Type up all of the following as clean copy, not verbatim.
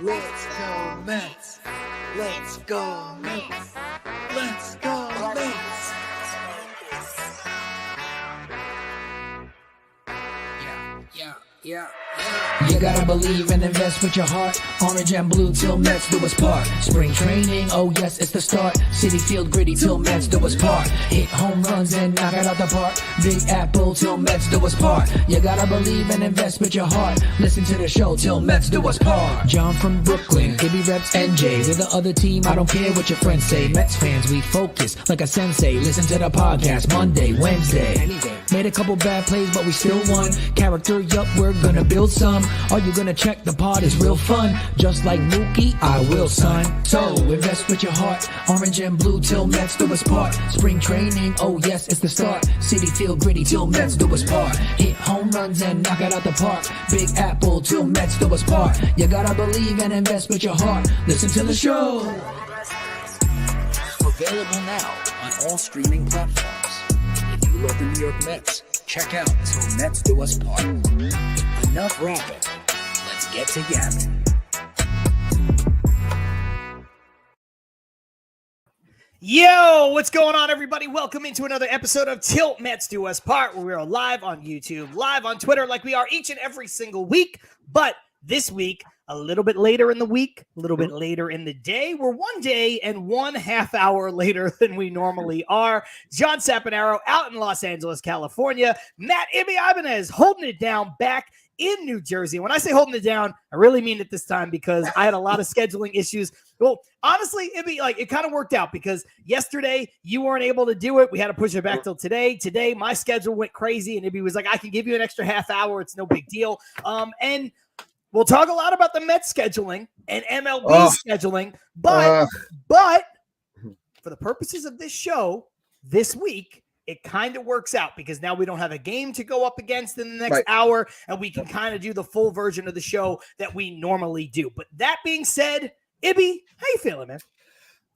Let's go Mets. Let's go Mets. Let's go Mets. Yeah. You gotta believe and invest with your heart. Orange and blue till Mets do us part. Spring training, oh yes, it's the start. City Field gritty till Mets do us part. Hit home runs and knock it out the park. Big Apple till Mets do us part. You gotta believe and invest with your heart. Listen to the show till Mets do us part. John from Brooklyn, Gibby reps NJ. We're the other team, I don't care what your friends say. Mets fans, we focus like a sensei. Listen to the podcast Monday, Wednesday. Made a couple bad plays, but we still won. Character, yup, we're gonna build some. Are you gonna check the pod? It's real fun. Just like Mookie, I will, son. So invest with your heart. Orange and blue till Mets do us part. Spring training, oh yes, it's the start. City Field gritty till Mets do us part. Hit home runs and knock it out the park. Big Apple till Mets do us part. You gotta believe and invest with your heart. Listen to the show. Available now on all streaming platforms. If you love the New York Mets, check out Till Mets Do Us Part. Enough rapping. Let's get to yapping. Yo, what's going on, everybody? Welcome into another episode of Til Mets Do Us Part, where we are live on YouTube, live on Twitter, like we are each and every single week. But this week, a little bit later in the week, a little bit later in the day. We're 1 day and 1.5 hour later than we normally are. John Saponaro out in Los Angeles, California. Matt Ibanez holding it down back in New Jersey. When I say holding it down, I really mean it this time because I had a lot of scheduling issues. Well, honestly, it kind of worked out because yesterday you weren't able to do it. We had to push it back till today. Today, my schedule went crazy, and Ibby was like, I can give you an extra half hour. It's no big deal. And we'll talk a lot about the Mets scheduling and MLB scheduling, but for the purposes of this show this week, it kind of works out because now we don't have a game to go up against in the next hour, and we can kind of do the full version of the show that we normally do. But that being said, Ibby, how you feeling, man?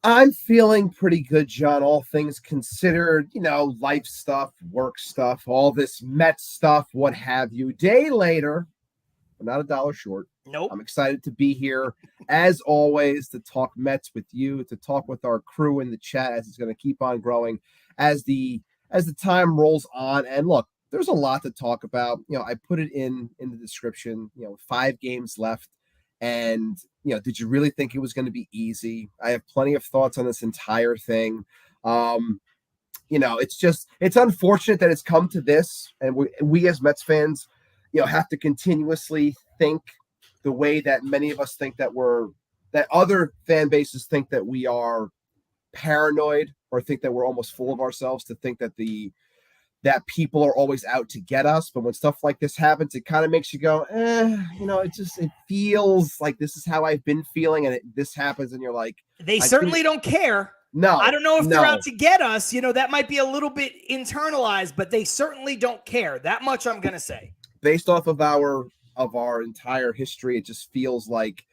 I'm feeling pretty good, John, all things considered, life stuff, work stuff, all this Mets stuff, what have you. Day later, we're not a dollar short. Nope. I'm excited to be here, as always, to talk Mets with you, to talk with our crew in the chat as it's going to keep on growing as the time rolls on. And look, there's a lot to talk about. I put it in the description, 5 games left. And, did you really think it was going to be easy? I have plenty of thoughts on this entire thing. It's unfortunate that it's come to this. And we as Mets fans, have to continuously think the way that many of us think that other fan bases think that we are paranoid or think that we're almost full of ourselves, to think that that people are always out to get us. But when stuff like this happens, it kind of makes you go, it feels like this is how I've been feeling. And this happens and you're like, they certainly don't care. No, I don't know if they're out to get us. That might be a little bit internalized, but they certainly don't care. That much I'm going to say. Based off of our entire history, it just feels like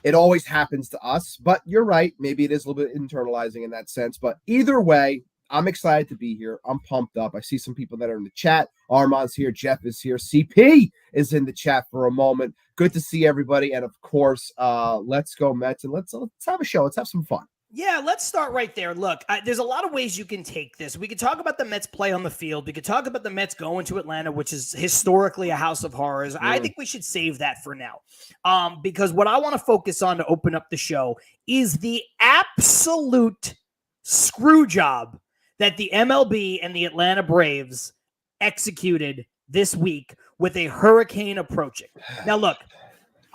it always happens to us. But you're right. Maybe it is a little bit internalizing in that sense. But either way, I'm excited to be here. I'm pumped up. I see some people that are in the chat. Armand's here. Jeff is here. CP is in the chat for a moment. Good to see everybody. And of course, let's go Mets, and let's have a show. Let's have some fun. Yeah, let's start right there. Look, there's a lot of ways you can take this. We could talk about the Mets play on the field. We could talk about the Mets going to Atlanta, which is historically a house of horrors. I think we should save that for now, because what I want to focus on to open up the show is the absolute screw job that the MLB and the Atlanta Braves executed this week with a hurricane approaching. Now, look,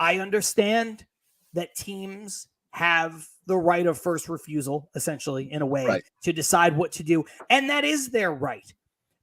I understand that teams have the right of first refusal, essentially, in a way, to decide what to do. And that is their right.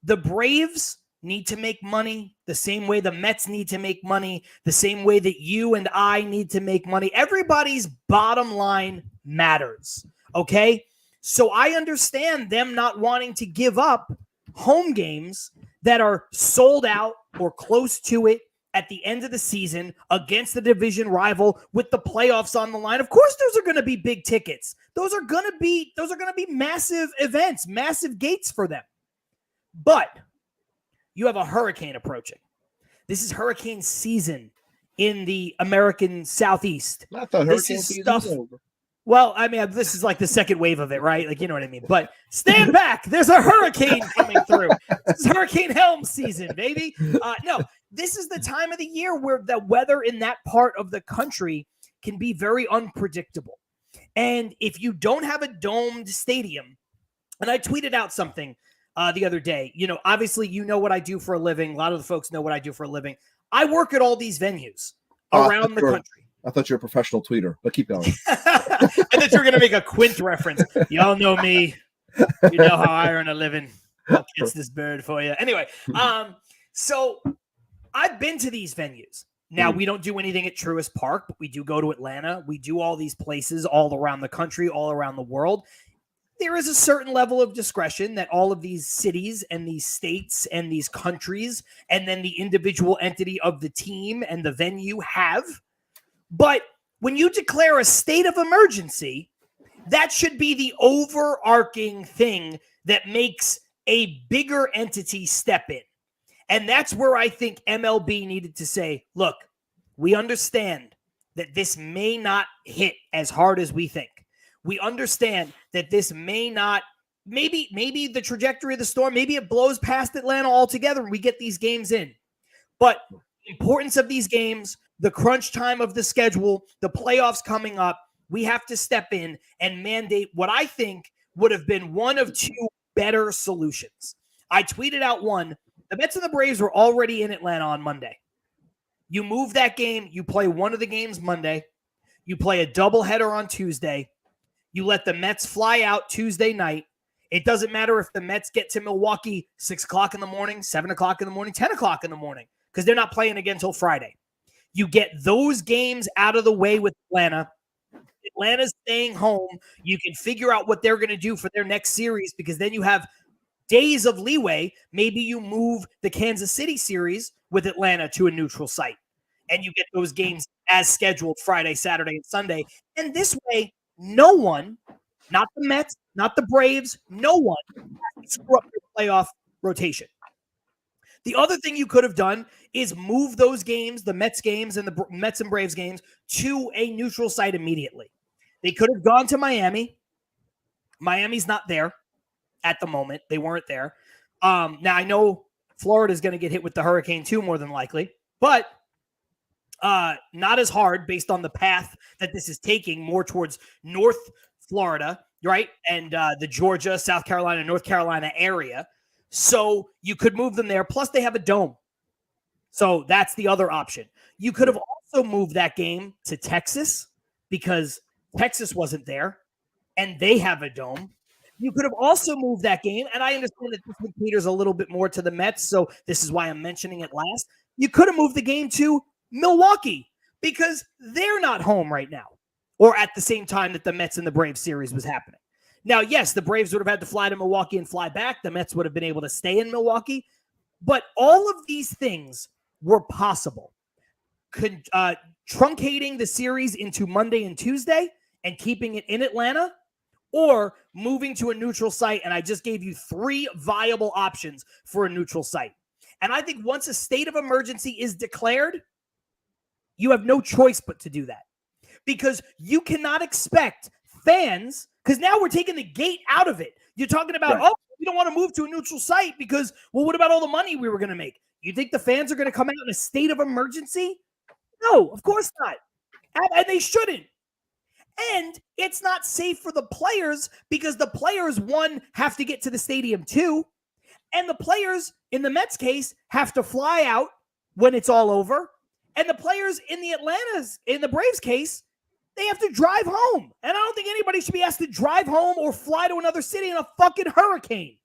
The Braves need to make money the same way the Mets need to make money, the same way that you and I need to make money. Everybody's bottom line matters, okay? So I understand them not wanting to give up home games that are sold out or close to it at the end of the season against the division rival with the playoffs on the line. Of course, those are going to be big tickets. Those are going to be massive events, massive gates for them. But you have a hurricane approaching. This is hurricane season in the American Southeast. I thought This hurricane is season stuff. was over. Well, I mean, this is like the second wave of it, right? Like, you know what I mean? But stand back. There's a hurricane coming through. This is Hurricane Helm season, baby. No, this is the time of the year where the weather in that part of the country can be very unpredictable. And if you don't have a domed stadium, and I tweeted out something the other day, you know, obviously, you know what I do for a living. A lot of the folks know what I do for a living. I work at all these venues around the country. I thought you were a professional tweeter, but keep going. I thought you were going to make a Quint reference. Y'all know me. You know how I earn a living. I'll kiss this bird for you. Anyway, so I've been to these venues. Now, we don't do anything at Truist Park, but we do go to Atlanta. We do all these places all around the country, all around the world. There is a certain level of discretion that all of these cities and these states and these countries and then the individual entity of the team and the venue have. But when you declare a state of emergency, that should be the overarching thing that makes a bigger entity step in. And that's where I think MLB needed to say, look, we understand that this may not hit as hard as we think. We understand that this may not, maybe the trajectory of the storm, maybe it blows past Atlanta altogether and we get these games in. But the importance of these games, the crunch time of the schedule, the playoffs coming up, we have to step in and mandate what I think would have been one of two better solutions. I tweeted out one. The Mets and the Braves were already in Atlanta on Monday. You move that game. You play one of the games Monday. You play a doubleheader on Tuesday. You let the Mets fly out Tuesday night. It doesn't matter if the Mets get to Milwaukee 6 o'clock in the morning, 7 o'clock in the morning, 10 o'clock in the morning, because they're not playing again until Friday. You get those games out of the way with Atlanta. Atlanta's staying home. You can figure out what they're going to do for their next series because then you have days of leeway. Maybe you move the Kansas City series with Atlanta to a neutral site, and you get those games as scheduled Friday, Saturday, and Sunday. And this way, no one, not the Mets, not the Braves, no one has to screw up their playoff rotation. The other thing you could have done is move those games, the Mets games and the Mets and Braves games, to a neutral site immediately. They could have gone to Miami. Miami's not there at the moment. They weren't there. Now, I know Florida's going to get hit with the hurricane too, more than likely, but not as hard based on the path that this is taking more towards North Florida, right? And the Georgia, South Carolina, North Carolina area. So you could move them there. Plus, they have a dome. So that's the other option. You could have also moved that game to Texas because Texas wasn't there and they have a dome. You could have also moved that game. And I understand that this caters a little bit more to the Mets. So this is why I'm mentioning it last. You could have moved the game to Milwaukee because they're not home right now or at the same time that the Mets and the Braves series was happening. Now, yes, the Braves would have had to fly to Milwaukee and fly back. The Mets would have been able to stay in Milwaukee. But all of these things were possible. Truncating the series into Monday and Tuesday and keeping it in Atlanta, or moving to a neutral site. And I just gave you 3 viable options for a neutral site. And I think once a state of emergency is declared, you have no choice but to do that. Because you cannot expect fans, because now we're taking the gate out of it. You're talking about, right. Oh, we don't want to move to a neutral site because, well, what about all the money we were going to make? You think the fans are going to come out in a state of emergency? No, of course not. And they shouldn't. And it's not safe for the players because the players, one, have to get to the stadium too. And the players, in the Mets case, have to fly out when it's all over. And the players in the Braves case, they have to drive home. And I don't think anybody should be asked to drive home or fly to another city in a fucking hurricane.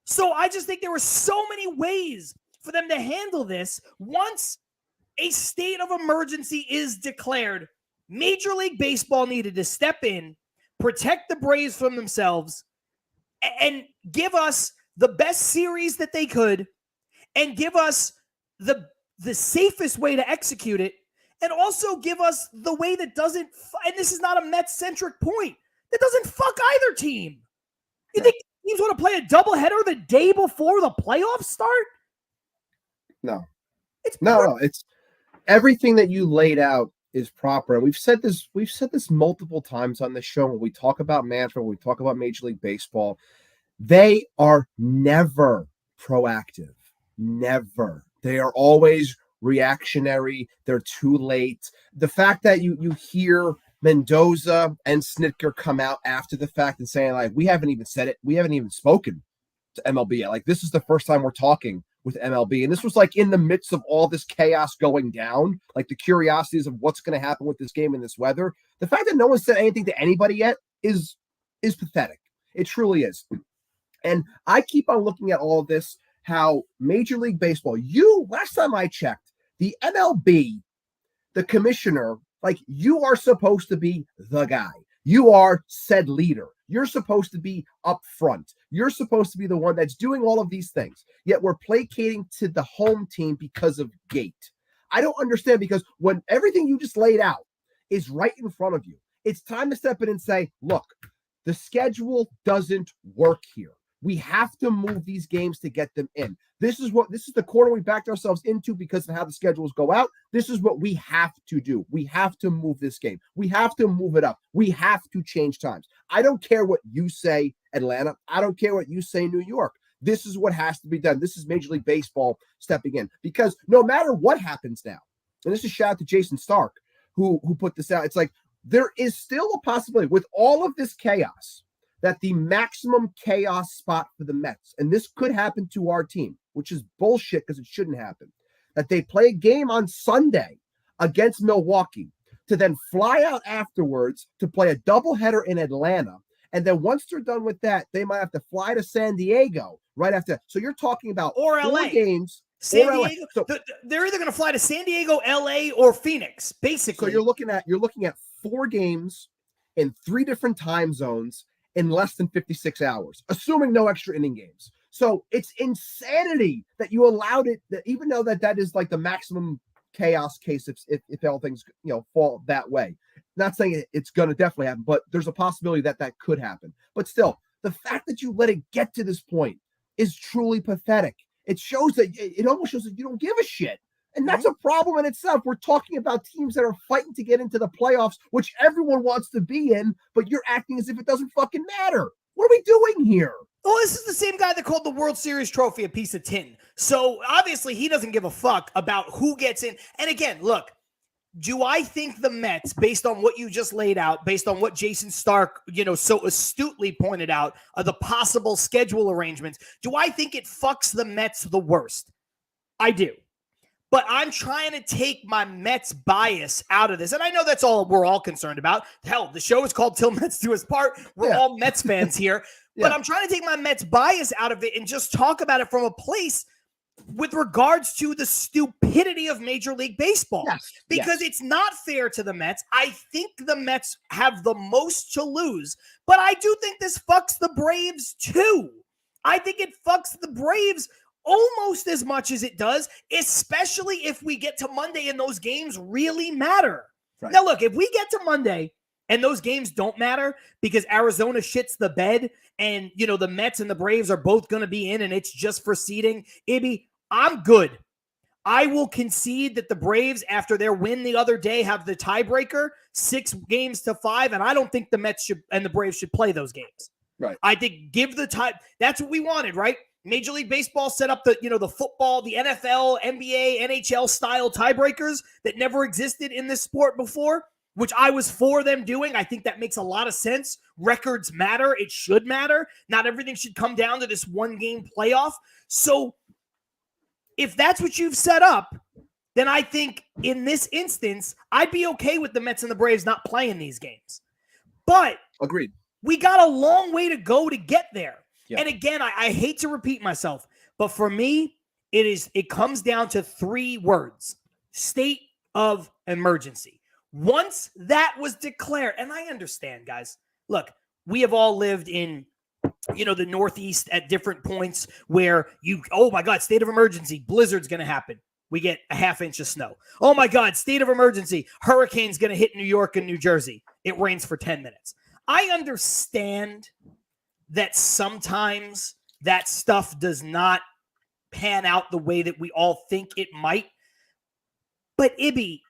So I just think there were so many ways for them to handle this. Once a state of emergency is declared, Major League Baseball needed to step in, protect the Braves from themselves, and give us the best series that they could, and give us the safest way to execute it, and also give us the way that doesn't, and this is not a Mets-centric point, that doesn't fuck either team. You think teams want to play a doubleheader the day before the playoffs start? No. It's everything that you laid out is proper. And we've said this multiple times on this show when we talk about Manfred, when we talk about Major League Baseball. They are never proactive. Never. They are always reactionary. They're too late. The fact that you hear Mendoza and Snitker come out after the fact and saying, like, we haven't even said it. We haven't even spoken to MLB yet. Like, this is the first time we're talking with MLB. And this was like in the midst of all this chaos going down, like the curiosities of what's going to happen with this game and this weather. The fact that no one said anything to anybody yet is pathetic. It truly is. And I keep on looking at all of this, how Major League Baseball, last time I checked, the MLB, the commissioner, like, you are supposed to be the guy. You are said leader. You're supposed to be up front. You're supposed to be the one that's doing all of these things. Yet we're placating to the home team because of gate. I don't understand, because when everything you just laid out is right in front of you, it's time to step in and say, look, the schedule doesn't work here. We have to move these games to get them in. This is the corner we backed ourselves into because of how the schedules go out. This is what we have to do. We have to move this game. We have to move it up. We have to change times. I don't care what you say, Atlanta. I don't care what you say, New York. This is what has to be done. This is Major League Baseball stepping in, because no matter what happens now, and this is a shout out to Jason Stark, who put this out. It's like, there is still a possibility with all of this chaos that the maximum chaos spot for the Mets, and this could happen to our team, which is bullshit because it shouldn't happen, that they play a game on Sunday against Milwaukee to then fly out afterwards to play a doubleheader in Atlanta. And then once they're done with that, they might have to fly to San Diego right after. So you're talking about or LA. 4 games. San Diego. So, they're either going to fly to San Diego, LA, or Phoenix, basically. So you're looking at 4 games in 3 different time zones in less than 56 hours, assuming no extra inning games. So it's insanity that you allowed it, that even though that is like the maximum chaos case if all things fall that way. Not saying it's going to definitely happen, but there's a possibility that could happen. But still, the fact that you let it get to this point is truly pathetic. It almost shows that you don't give a shit. And that's a problem in itself. We're talking about teams that are fighting to get into the playoffs, which everyone wants to be in, but you're acting as if it doesn't fucking matter. What are we doing here? Well, this is the same guy that called the World Series trophy a piece of tin. So obviously he doesn't give a fuck about who gets in. And again, look, do I think the Mets, based on what you just laid out, based on what Jason Stark, so astutely pointed out, the possible schedule arrangements, do I think it fucks the Mets the worst? I do. But I'm trying to take my Mets bias out of this. And I know that's all we're all concerned about. Hell, the show is called Til Mets Do Us Part. We're all Mets fans here. But I'm trying to take my Mets bias out of it and just talk about it from a place with regards to the stupidity of Major League Baseball. Yes. Because it's not fair to the Mets. I think the Mets have the most to lose. But I do think this fucks the Braves too. I think it fucks the Braves almost as much as it does, especially if we get to Monday and those games really matter. Right. Now, look, if we get to Monday and those games don't matter because Arizona shits the bed and, the Mets and the Braves are both going to be in and it's just for seeding, Ibby, I'm good. I will concede that the Braves, after their win the other day, have the tiebreaker 6-5, and I don't think the Mets and the Braves should play those games. Right. I think give the time. That's what we wanted, right? Major League Baseball set up the football, the NFL, NBA, NHL style tiebreakers that never existed in this sport before, which I was for them doing. I think that makes a lot of sense. Records matter. It should matter. Not everything should come down to this 1-game playoff. So if that's what you've set up, then I think in this instance, I'd be okay with the Mets and the Braves not playing these games. But agreed. We got a long way to go to get there. Yeah. And again, I hate to repeat myself, but for me, it comes down to 3 words: state of emergency. Once that was declared, and I understand, guys, look, we have all lived in, the Northeast at different points where oh my God, state of emergency, blizzard's going to happen. We get a 1/2 inch of snow. Oh my God, state of emergency, hurricane's going to hit New York and New Jersey. It rains for 10 minutes. I understand that sometimes that stuff does not pan out the way that we all think it might. But Ibby,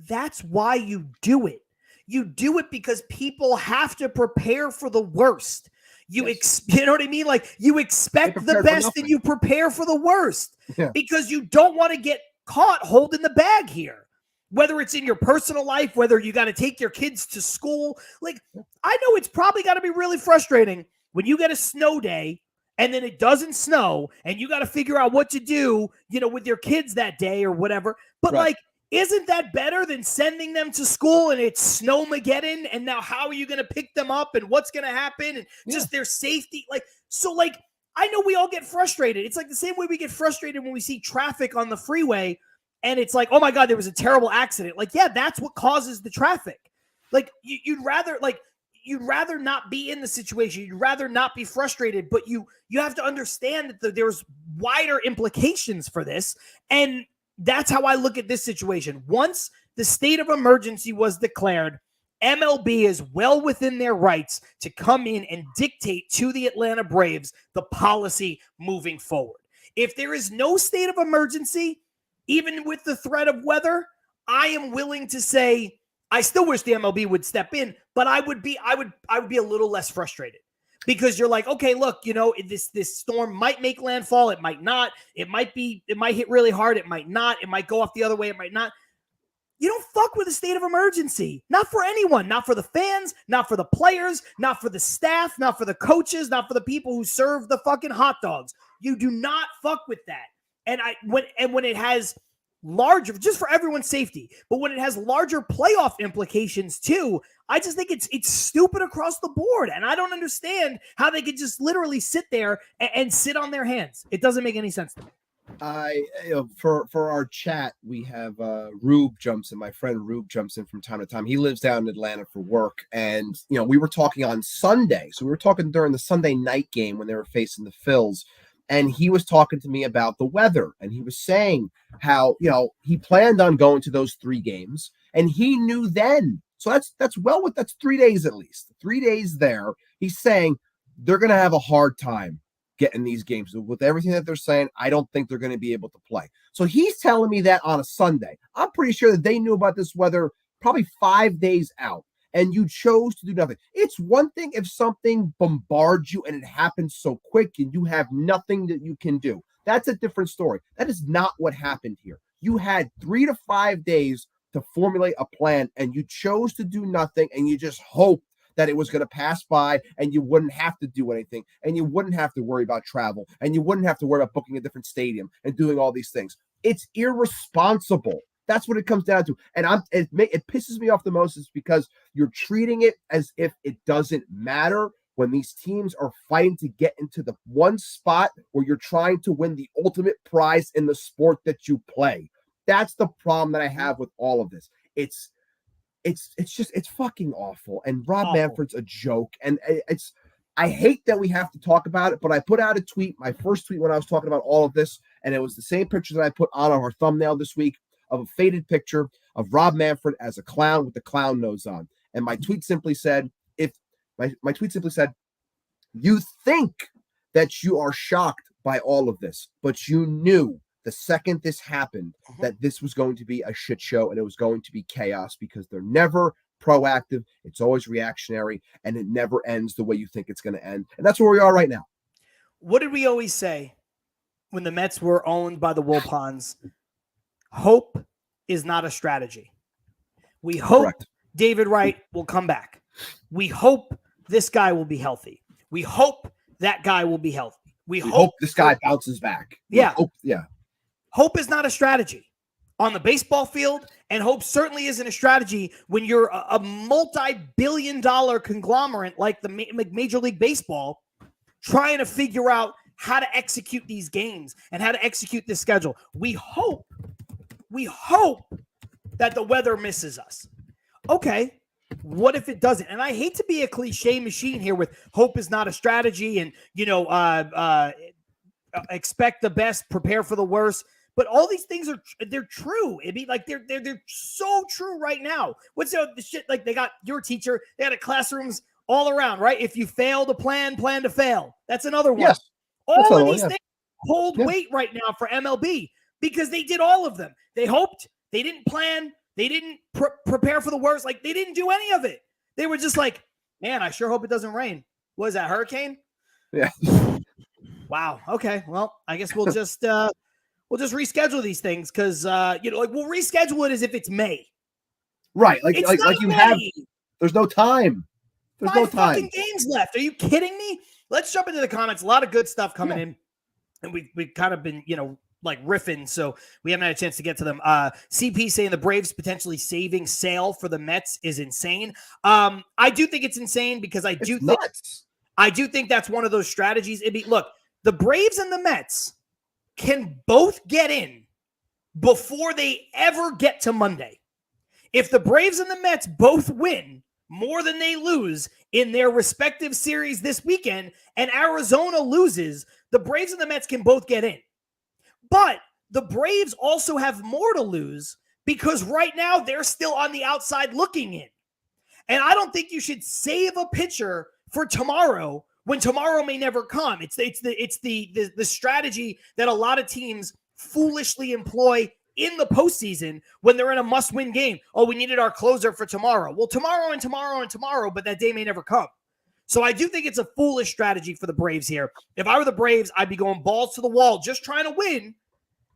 that's why you do it. You do it because people have to prepare for the worst. You know what I mean? Like, you expect the best and you prepare for the worst because you don't want to get caught holding the bag here. Whether it's in your personal life, whether you got to take your kids to school. Like, I know it's probably got to be really frustrating when you get a snow day and then it doesn't snow and you got to figure out what to do, you know, with your kids that day or whatever. But like, isn't that better than sending them to school and it's snowmageddon? And now how are you going to pick them up and what's going to happen and just their safety? Like, so like, I know we all get frustrated. It's like the same way we get frustrated when we see traffic on the freeway and it's like, oh my God, there was a terrible accident. Like, yeah, that's what causes the traffic. Like, you'd rather not be in the situation. You'd rather not be frustrated, but you have to understand that there's wider implications for this. And that's how I look at this situation. Once the state of emergency was declared, MLB is well within their rights to come in and dictate to the Atlanta Braves the policy moving forward. If there is no state of emergency, even with the threat of weather, I am willing to say I still wish the MLB would step in, but I would be a little less frustrated. Because you're like, okay, look, you know, this storm might make landfall. It might not. It might hit really hard. It might not. It might go off the other way. It might not. You don't fuck with a state of emergency. Not for anyone. Not for the fans. Not for the players. Not for the staff. Not for the coaches. Not for the people who serve the fucking hot dogs. You do not fuck with that. And when it has larger, just for everyone's safety, but when it has larger playoff implications too, I just think it's stupid across the board. And I don't understand how they could just literally sit there and sit on their hands. It doesn't make any sense to me. For our chat, we have Rube jumps in. My friend Rube jumps in from time to time. He lives down in Atlanta for work. And, you know, we were talking on Sunday. So we were talking during the Sunday night game when they were facing the Phils. And he was talking to me about the weather. And he was saying how, you know, he planned on going to those 3 games. And he knew then. So that's 3 days at least. 3 days there. He's saying they're going to have a hard time getting these games. With everything that they're saying, I don't think they're going to be able to play. So he's telling me that on a Sunday. I'm pretty sure that they knew about this weather probably 5 days out. And you chose to do nothing. It's one thing if something bombards you and it happens so quick and you have nothing that you can do. That's a different story. That is not what happened here. You had 3 to 5 days to formulate a plan and you chose to do nothing and you just hoped that it was going to pass by and you wouldn't have to do anything and you wouldn't have to worry about travel and you wouldn't have to worry about booking a different stadium and doing all these things. It's irresponsible. That's what it comes down to. And it pisses me off the most is because you're treating it as if it doesn't matter when these teams are fighting to get into the one spot where you're trying to win the ultimate prize in the sport that you play. That's the problem that I have with all of this. It's fucking awful. And Rob Manfred's a joke. And I hate that we have to talk about it, but I put out a tweet, my first tweet when I was talking about all of this, and it was the same picture that I put on our thumbnail this week of a faded picture of Rob Manfred as a clown with the clown nose on. And my tweet simply said, you think that you are shocked by all of this, but you knew the second this happened that this was going to be a shit show and it was going to be chaos because they're never proactive. It's always reactionary and it never ends the way you think it's going to end. And that's where we are right now. What did we always say when the Mets were owned by the Wilpons? Hope is not a strategy. We hope David Wright will come back. We hope this guy will be healthy. We hope that guy will be healthy. We hope this guy bounces back. Hope is not a strategy on the baseball field, and hope certainly isn't a strategy when you're a multi-billion-dollar conglomerate like the Major League Baseball trying to figure out how to execute these games and how to execute this schedule. We hope that the weather misses us. Okay, what if it doesn't? And I hate to be a cliche machine here with hope is not a strategy and, you know, expect the best, prepare for the worst. But all these things they're true. It'd be like they're so true right now. What's the shit like they got your teacher, they had classrooms all around, right? If you fail to plan to fail. That's another one. Yes. All of these things hold weight right now for MLB because they did all of them. They hoped, They didn't plan. They didn't prepare for the worst. Like, they didn't do any of it. They were just like, man, I sure hope it doesn't rain. What is that, hurricane? Yeah. Wow. Okay. Well, I guess we'll just reschedule these things because we'll reschedule it as if it's May. Right. Like you May. have. There's no time. There's 5 no time. fucking games left. Are you kidding me? Let's jump into the comments. A lot of good stuff coming in, and we've kind of been riffing, so we haven't had a chance to get to them. CP saying the Braves potentially saving Sale for the Mets is insane. I do think it's insane because I do think that's one of those strategies. Look, the Braves and the Mets can both get in before they ever get to Monday. If the Braves and the Mets both win more than they lose in their respective series this weekend, and Arizona loses, the Braves and the Mets can both get in. But the Braves also have more to lose because right now they're still on the outside looking in. And I don't think you should save a pitcher for tomorrow when tomorrow may never come. It's the strategy that a lot of teams foolishly employ in the postseason when they're in a must-win game. Oh, we needed our closer for tomorrow. Well, tomorrow and tomorrow and tomorrow, but that day may never come. So I do think it's a foolish strategy for the Braves here. If I were the Braves, I'd be going balls to the wall, just trying to win,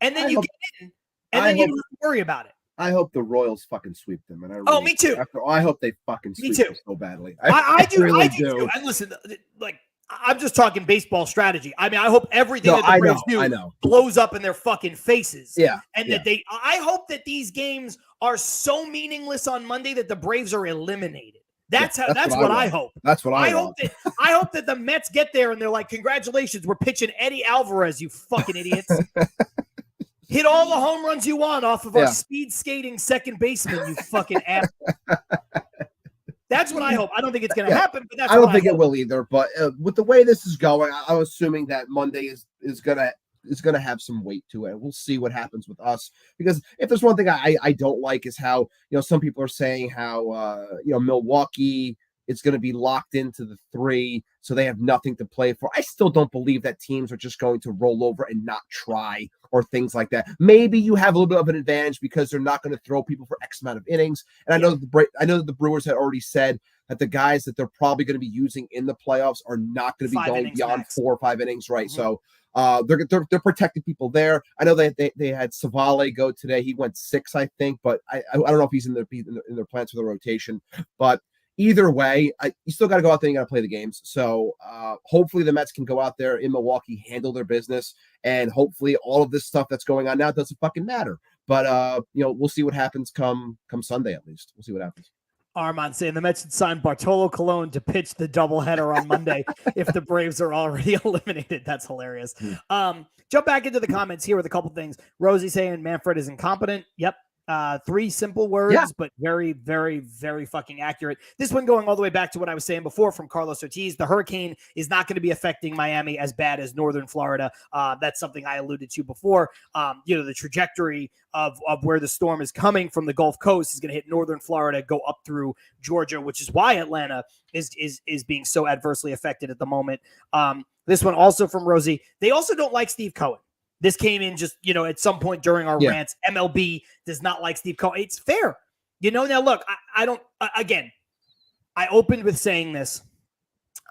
and then you get in, and then you don't have to worry about it. I hope the Royals fucking sweep them. And me too. I hope they fucking sweep them so badly. I do. Really I do too. And listen, I'm just talking baseball strategy. I mean, I hope everything that the Braves do blows up in their fucking faces. Yeah. And that I hope that these games are so meaningless on Monday that the Braves are eliminated. That's what I hope. That's what I hope. I hope that the Mets get there and they're like, congratulations, we're pitching Eddie Alvarez, you fucking idiots. Hit all the home runs you want off of our speed skating second baseman, you fucking ass. That's what I hope. I don't think it's going to happen, but I don't think it will either. But with the way this is going, I'm assuming that Monday is going to have some weight to it. We'll see what happens with us, because if there's one thing I don't like is how some people are saying how Milwaukee is going to be locked into the 3, so they have nothing to play for. I still don't believe that teams are just going to roll over and not try or things like that. Maybe you have a little bit of an advantage because they're not going to throw people for X amount of innings. And I know that the Brewers had already said that the guys that they're probably going to be using in the playoffs are not going to be going beyond max. 4 or 5 innings, right? Mm-hmm. So they're protecting people there. I know they had Savale go today. He went 6, I think, but I don't know if he's in their plans for the rotation. But either way, you still got to go out there and you got to play the games. So hopefully the Mets can go out there in Milwaukee, handle their business, and hopefully all of this stuff that's going on now doesn't fucking matter. But we'll see what happens come Sunday at least. We'll see what happens. Armand saying the Mets should sign Bartolo Colon to pitch the doubleheader on Monday if the Braves are already eliminated. That's hilarious. Jump back into the comments here with a couple things. Rosie saying Manfred is incompetent. Yep. 3 simple words, but very, very, very fucking accurate. This one going all the way back to what I was saying before from Carlos Ortiz. The hurricane is not going to be affecting Miami as bad as northern Florida. That's something I alluded to before. The trajectory of where the storm is coming from the Gulf Coast is going to hit northern Florida, go up through Georgia, which is why Atlanta is being so adversely affected at the moment. This one also from Rosie. They also don't like Steve Cohen. This came in just, at some point during our rants. MLB does not like Steve Cohen. It's fair. Now look, I don't, again, I opened with saying this.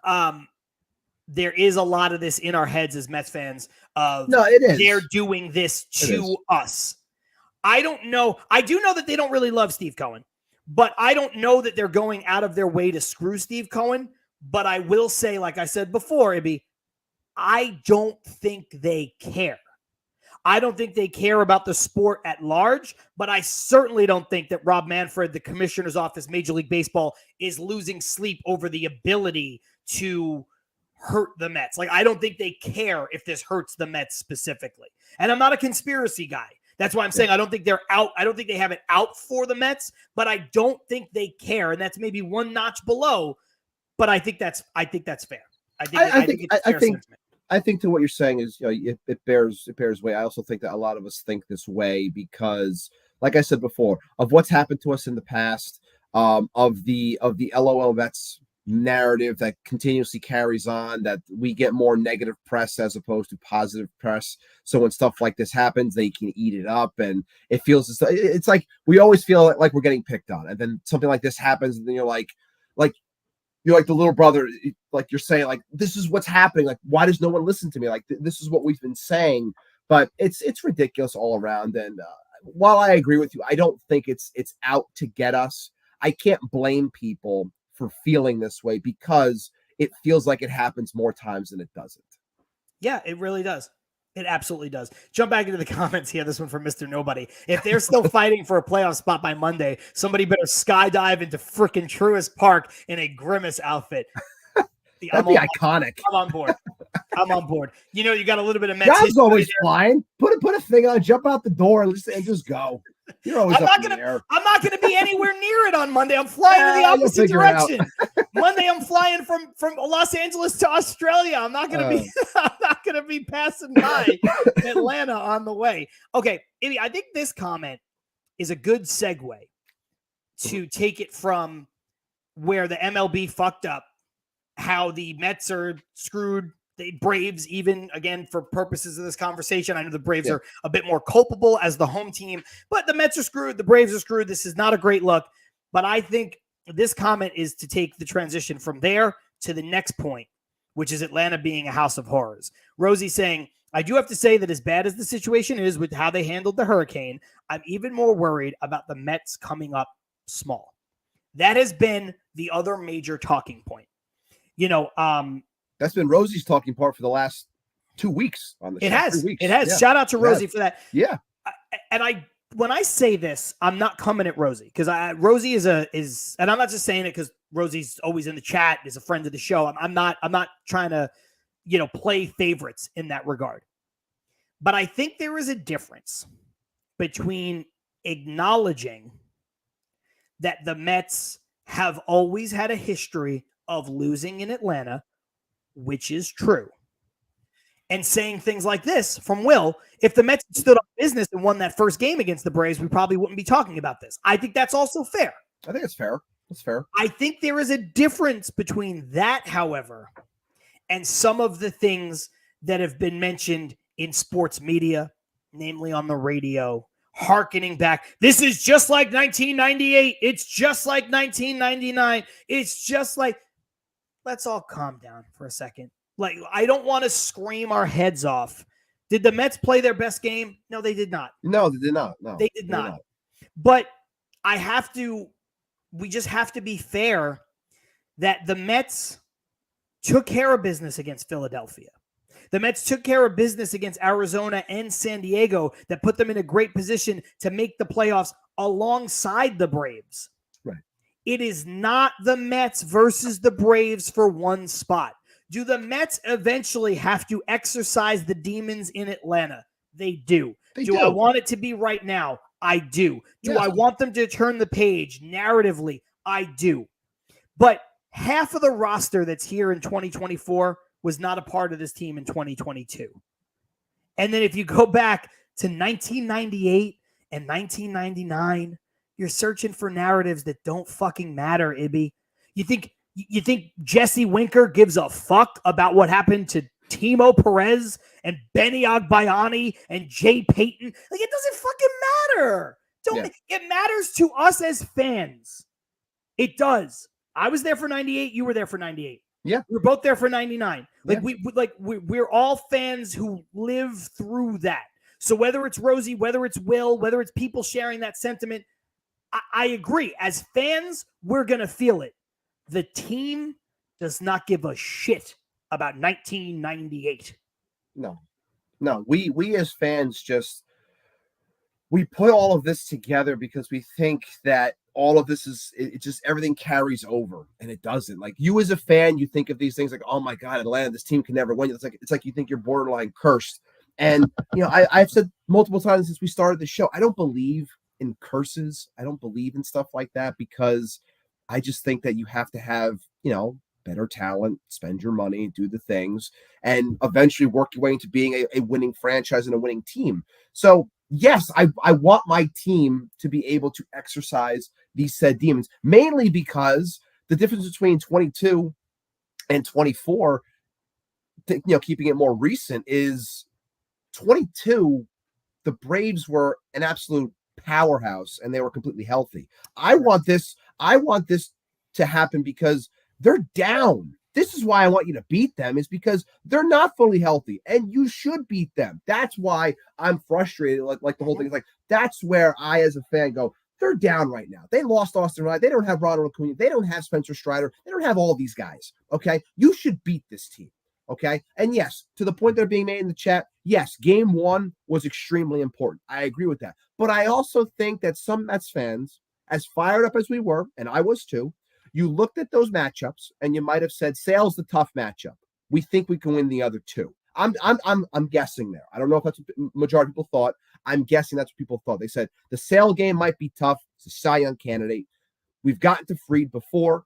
There is a lot of this in our heads as Mets fans of they're doing this to us. I don't know. I do know that they don't really love Steve Cohen, but I don't know that they're going out of their way to screw Steve Cohen. But I will say, like I said before, Ibby, I don't think they care. I don't think they care about the sport at large, but I certainly don't think that Rob Manfred, the commissioner's office, Major League Baseball, is losing sleep over the ability to hurt the Mets. Like, I don't think they care if this hurts the Mets specifically. And I'm not a conspiracy guy. That's why I'm saying I don't think they're out. I don't think they have it out for the Mets, but I don't think they care. And that's maybe one notch below, but I think that's fair. I think to what you're saying is, it bears weight. I also think that a lot of us think this way because, like I said before, of what's happened to us in the past, of the LOL Mets narrative that continuously carries on, that we get more negative press as opposed to positive press. So when stuff like this happens, they can eat it up, and it feels, it's like we always feel like we're getting picked on, and then something like this happens, and then you're like the little brother, like you're saying, like, this is what's happening. Like, why does no one listen to me? Like, this is what we've been saying, but it's ridiculous all around. And while I agree with you, I don't think it's out to get us. I can't blame people for feeling this way because it feels like it happens more times than it doesn't. Yeah, it really does. It absolutely does. Jump back into the comments here. This one from Mr. Nobody. If they're still fighting for a playoff spot by Monday, somebody better skydive into freaking Truist Park in a Grimace outfit. That'd be iconic. I'm on board. I'm on board. You know, you got a little bit of Mets. God's always flying. Put a thing on, jump out the door, and just go. You're always up in the air. I'm not gonna be anywhere near it on Monday. I'm flying in the opposite direction. Monday, I'm flying from Los Angeles to Australia. I'm not gonna be passing by Atlanta on the way. Okay, Ibby, I think this comment is a good segue to take it from where the MLB fucked up, how the Mets are screwed. The Braves, even again, for purposes of this conversation, I know the Braves are a bit more culpable as the home team, but the Mets are screwed. The Braves are screwed. This is not a great look, but I think this comment is to take the transition from there to the next point, which is Atlanta being a house of horrors. Rosie saying, I do have to say that as bad as the situation is with how they handled the hurricane, I'm even more worried about the Mets coming up small. That has been the other major talking point. You know, that's been Rosie's talking part for the last 2 weeks on the show. It has. 3 weeks. It has. Yeah. Shout out to Rosie for that. Yeah. When I say this, I'm not coming at Rosie because Rosie is, and I'm not just saying it because Rosie's always in the chat, is a friend of the show. I'm not trying to, play favorites in that regard. But I think there is a difference between acknowledging that the Mets have always had a history of losing in Atlanta, which is true, and saying things like this from Will, if the Mets stood up business and won that first game against the Braves, we probably wouldn't be talking about this. I think that's also fair. I think it's fair. That's fair. I think there is a difference between that, however, and some of the things that have been mentioned in sports media, namely on the radio, hearkening back. This is just like 1998. It's just like 1999. It's just like, let's all calm down for a second. Like, I don't want to scream our heads off. Did the Mets play their best game? No, they did not. No, they did not. No, they did not. But we just have to be fair that the Mets took care of business against Philadelphia. The Mets took care of business against Arizona and San Diego that put them in a great position to make the playoffs alongside the Braves. Right. It is not the Mets versus the Braves for one spot. Do the Mets eventually have to exercise the demons in Atlanta? They do. Do I want it to be right now? I do. Do I want them to turn the page narratively? I do. But half of the roster that's here in 2024 was not a part of this team in 2022. And then if you go back to 1998 and 1999, you're searching for narratives that don't fucking matter, Ibby. You think Jesse Winker gives a fuck about what happened to Timo Perez and Benny Agbayani and Jay Payton? Like, it doesn't fucking matter. It matters to us as fans. It does. I was there for 98. You were there for 98. Yeah. We were both there for 99. We're all fans who live through that. So whether it's Rosie, whether it's Will, whether it's people sharing that sentiment, I agree. As fans, we're going to feel it. The team does not give a shit about 1998. No. We as fans we put all of this together because we think that all of this it just everything carries over, and it doesn't. Like, you as a fan, you think of these things like, oh my God, Atlanta, this team can never win. It's like you think you're borderline cursed. And I've said multiple times since we started the show, I don't believe in curses. I don't believe in stuff like that because I just think that you have to have, better talent, spend your money, do the things, and eventually work your way into being a winning franchise and a winning team. So yes, I want my team to be able to exercise these said demons, mainly because the difference between 22 and 24, keeping it more recent, is 22, the Braves were an absolute powerhouse and they were completely healthy. I want this to happen because they're down. This is why I want you to beat them, is because they're not fully healthy and you should beat them. That's why I'm frustrated. Like the whole thing is like, that's where I, as a fan, go, they're down right now. They lost Austin Riley. They don't have Ronald Acuna. They don't have Spencer Strider. They don't have all these guys. Okay. You should beat this team. Okay. And yes, to the point that are being made in the chat, yes, game 1 was extremely important. I agree with that. But I also think that some Mets fans, as fired up as we were, and I was too, you looked at those matchups and you might have said, Sale's the tough matchup. We think we can win the other 2. I'm guessing there. I don't know if that's what majority of people thought. I'm guessing that's what people thought. They said the Sale game might be tough. It's a Cy Young candidate. We've gotten to Fried before.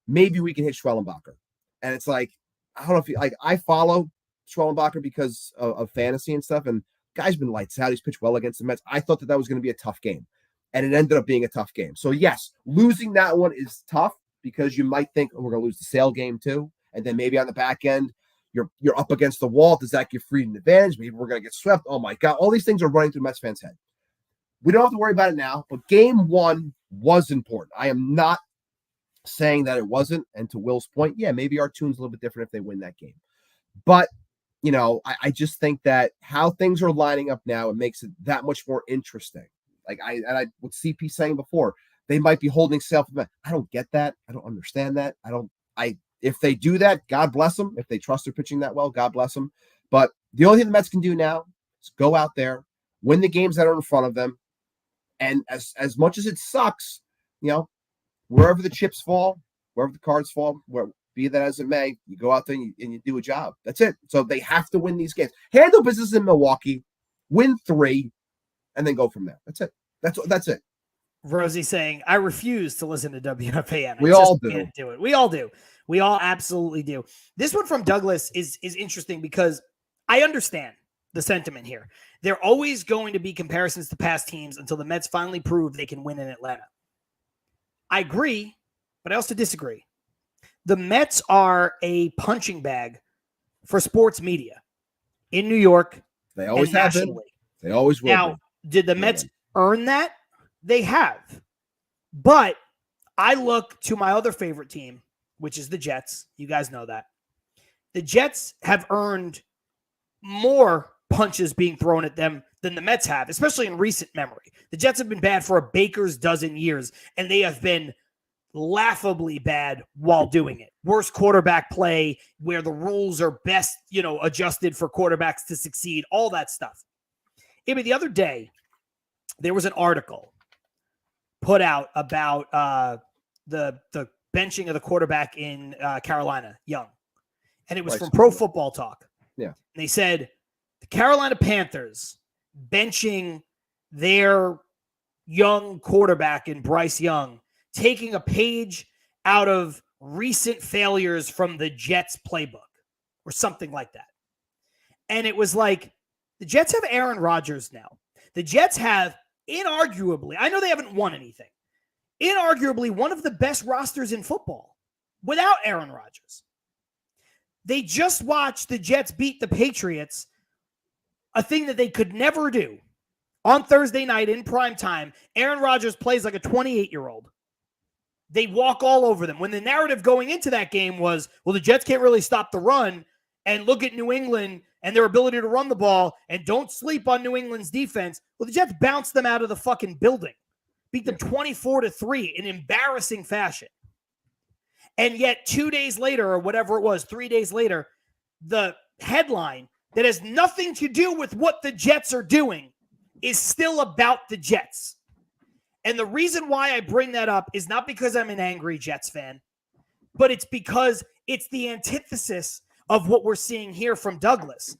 Maybe we can hit Schwellenbacher. And it's like, I don't know if you, like, I follow Schwellenbacher because of fantasy and stuff, and guy's been lights out. He's pitched well against the Mets. I thought that was going to be a tough game, and it ended up being a tough game. So yes, losing that one is tough because you might think, oh, we're going to lose the Sale game too, and then maybe on the back end you're up against the wall. Does that give Fried an advantage? Maybe we're going to get swept. Oh my God, all these things are running through Mets fans' head. We don't have to worry about it now, but game 1 was important. I am not saying that it wasn't. And to Will's point, yeah, maybe our tune's a little bit different if they win that game. But, I just think that how things are lining up now, it makes it that much more interesting. Like what CP saying before, they might be holding Sale. I don't get that. I don't understand that. If they do that, God bless them. If they trust their pitching that well, God bless them. But the only thing the Mets can do now is go out there, win the games that are in front of them. And as much as it sucks, wherever the chips fall, wherever the cards fall, be that as it may, you go out there and you do a job. That's it. So they have to win these games. Handle business in Milwaukee, win 3, and then go from there. That's it. That's it. Rosie saying, I refuse to listen to WFAN. We all do. Can't do it. We all do. We all absolutely do. This one from Douglas is interesting because I understand the sentiment here. There are always going to be comparisons to past teams until the Mets finally prove they can win in Atlanta. I agree, but I also disagree. The Mets are a punching bag for sports media in New York. They always have been. They always will. Now, did the Mets earn that? They have. But I look to my other favorite team, which is the Jets. You guys know that. The Jets have earned more punches being thrown at them than the Mets have, especially in recent memory. The Jets have been bad for a baker's dozen years, and they have been laughably bad while doing it. Worst quarterback play, where the rules are best, adjusted for quarterbacks to succeed, all that stuff. Maybe the other day, there was an article put out about the benching of the quarterback in Carolina, Young. And it was from Pro Football Talk. Yeah. And they said, the Carolina Panthers benching their young quarterback in Bryce Young, taking a page out of recent failures from the Jets playbook or something like that. And it was like, the Jets have Aaron Rodgers now. The Jets have inarguably, I know they haven't won anything, inarguably one of the best rosters in football without Aaron Rodgers. They just watched the Jets beat the Patriots, a thing that they could never do. On Thursday night in prime time, Aaron Rodgers plays like a 28-year-old. They walk all over them. When the narrative going into that game was, well, the Jets can't really stop the run, and look at New England and their ability to run the ball, and don't sleep on New England's defense. Well, the Jets bounced them out of the fucking building. Beat them 24-3 in embarrassing fashion. And yet 2 days later, or whatever it was, 3 days later, the headline that has nothing to do with what the Jets are doing is still about the Jets. And the reason why I bring that up is not because I'm an angry Jets fan, but it's because it's the antithesis of what we're seeing here from Douglas,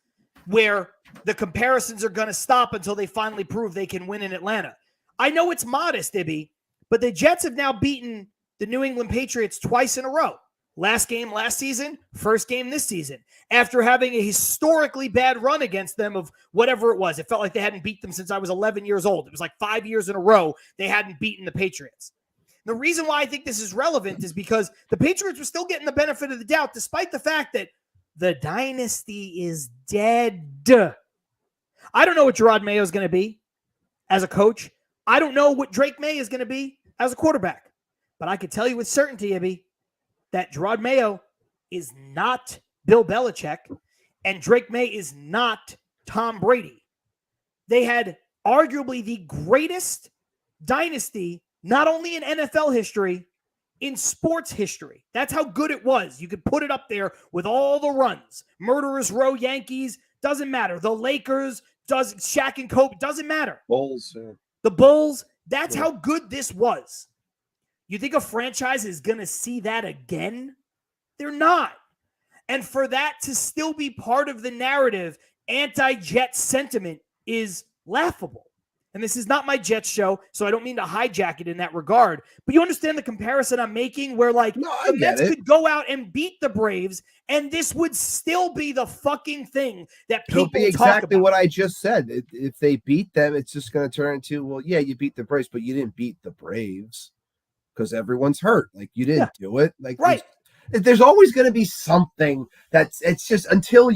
where the comparisons are going to stop until they finally prove they can win in Atlanta. I know it's modest, Ibby, but the Jets have now beaten the New England Patriots twice in a row. Last game last season, first game this season, after having a historically bad run against them of whatever it was. It felt like they hadn't beat them since I was 11 years old. It was like 5 years in a row they hadn't beaten the Patriots. The reason why I think this is relevant is because the Patriots were still getting the benefit of the doubt, despite the fact that the dynasty is dead. I don't know what Gerard Mayo is going to be as a coach. I don't know what Drake May is going to be as a quarterback. But I can tell you with certainty, Ibby, that Gerard Mayo is not Bill Belichick and Drake May is not Tom Brady. They had arguably the greatest dynasty, not only in NFL history, in sports history. That's how good it was. You could put it up there with all the runs. Murderers Row, Yankees, doesn't matter. The Lakers, Shaq and Kobe, doesn't matter. Bulls. The Bulls, that's how good this was. You think a franchise is going to see that again? They're not. And for that to still be part of the narrative, anti-Jet sentiment is laughable. And this is not my Jets show, so I don't mean to hijack it in that regard. But you understand the comparison I'm making where, like, the Mets could go out and beat the Braves, and this would still be the fucking thing that people talk about. It'll be exactly what I just said. If they beat them, it's just going to turn into, well, yeah, you beat the Braves, but you didn't beat the Braves because everyone's hurt. Like, you didn't do it. Like, right. There's always going to be something it's just until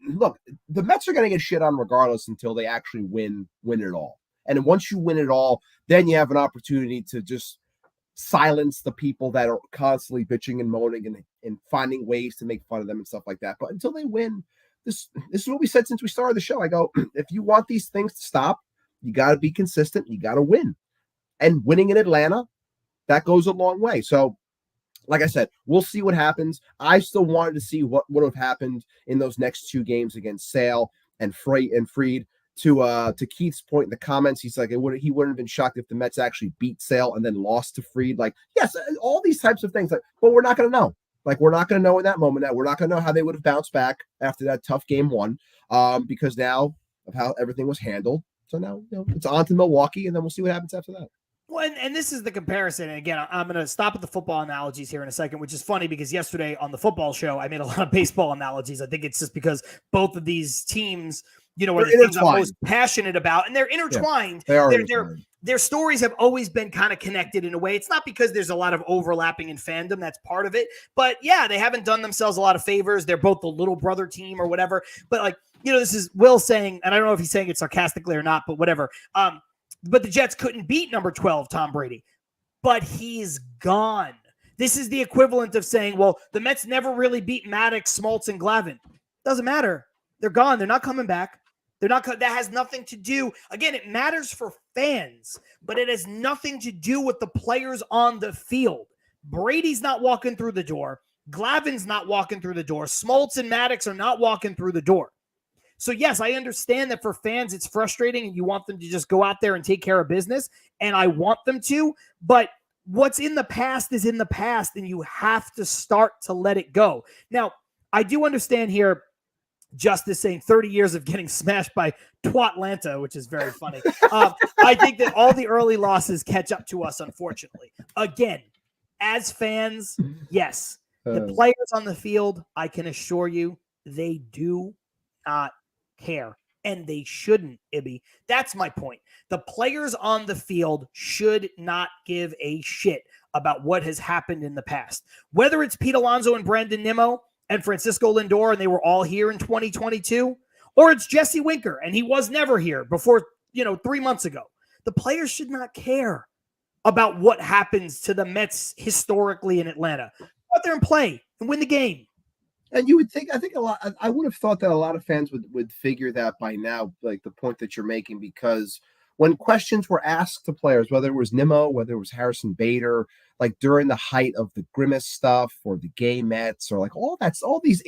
look, the Mets are going to get shit on regardless until they actually win it all. And once you win it all, then you have an opportunity to just silence the people that are constantly bitching and moaning and finding ways to make fun of them and stuff like that. But until they win, this is what we said since we started the show. I go, if you want these things to stop, you got to be consistent. You got to win. And winning in Atlanta, that goes a long way. So, like I said, we'll see what happens. I still wanted to see what would have happened in those next two games against Sale and Fried. To Keith's point in the comments, he's like, he wouldn't have been shocked if the Mets actually beat Sale and then lost to Fried. Like, yes, all these types of things. Like, but we're not going to know. Like, we're not going to know in that moment. That we're not going to know how they would have bounced back after that tough game one, because now of how everything was handled. So now it's on to Milwaukee, and then we'll see what happens after that. Well, and this is the comparison. And again, I'm going to stop at the football analogies here in a second, which is funny because yesterday on the football show, I made a lot of baseball analogies. I think it's just because both of these teams, are the things I'm most passionate about, and they're intertwined. Yeah, their stories have always been kind of connected in a way. It's not because there's a lot of overlapping in fandom. That's part of it. But yeah, they haven't done themselves a lot of favors. They're both the little brother team or whatever. But like, this is Will saying, and I don't know if he's saying it sarcastically or not, but whatever. But the Jets couldn't beat number 12, Tom Brady. But he's gone. This is the equivalent of saying, well, the Mets never really beat Maddox, Smoltz, and Glavine. Doesn't matter. They're gone. They're not coming back. That has nothing to do. Again, it matters for fans, but it has nothing to do with the players on the field. Brady's not walking through the door. Glavine's not walking through the door. Smoltz and Maddox are not walking through the door. So, yes, I understand that for fans, it's frustrating and you want them to just go out there and take care of business, and I want them to, but what's in the past is in the past, and you have to start to let it go. Now, I do understand here Justice saying 30 years of getting smashed by Twatlanta, which is very funny. I think that all the early losses catch up to us, unfortunately. Again, as fans, yes, the players on the field, I can assure you, they do not care, and they shouldn't, Ibby. That's my point. The players on the field should not give a shit about what has happened in the past. Whether it's Pete Alonso and Brandon Nimmo and Francisco Lindor, and they were all here in 2022, or it's Jesse Winker, and he was never here before, 3 months ago. The players should not care about what happens to the Mets historically in Atlanta. Go out there and play and win the game. And you would think, I would have thought that a lot of fans would figure that by now, like the point that you're making, because when questions were asked to players, whether it was Nimmo, whether it was Harrison Bader, like during the height of the Grimace stuff or the gay Mets or like all these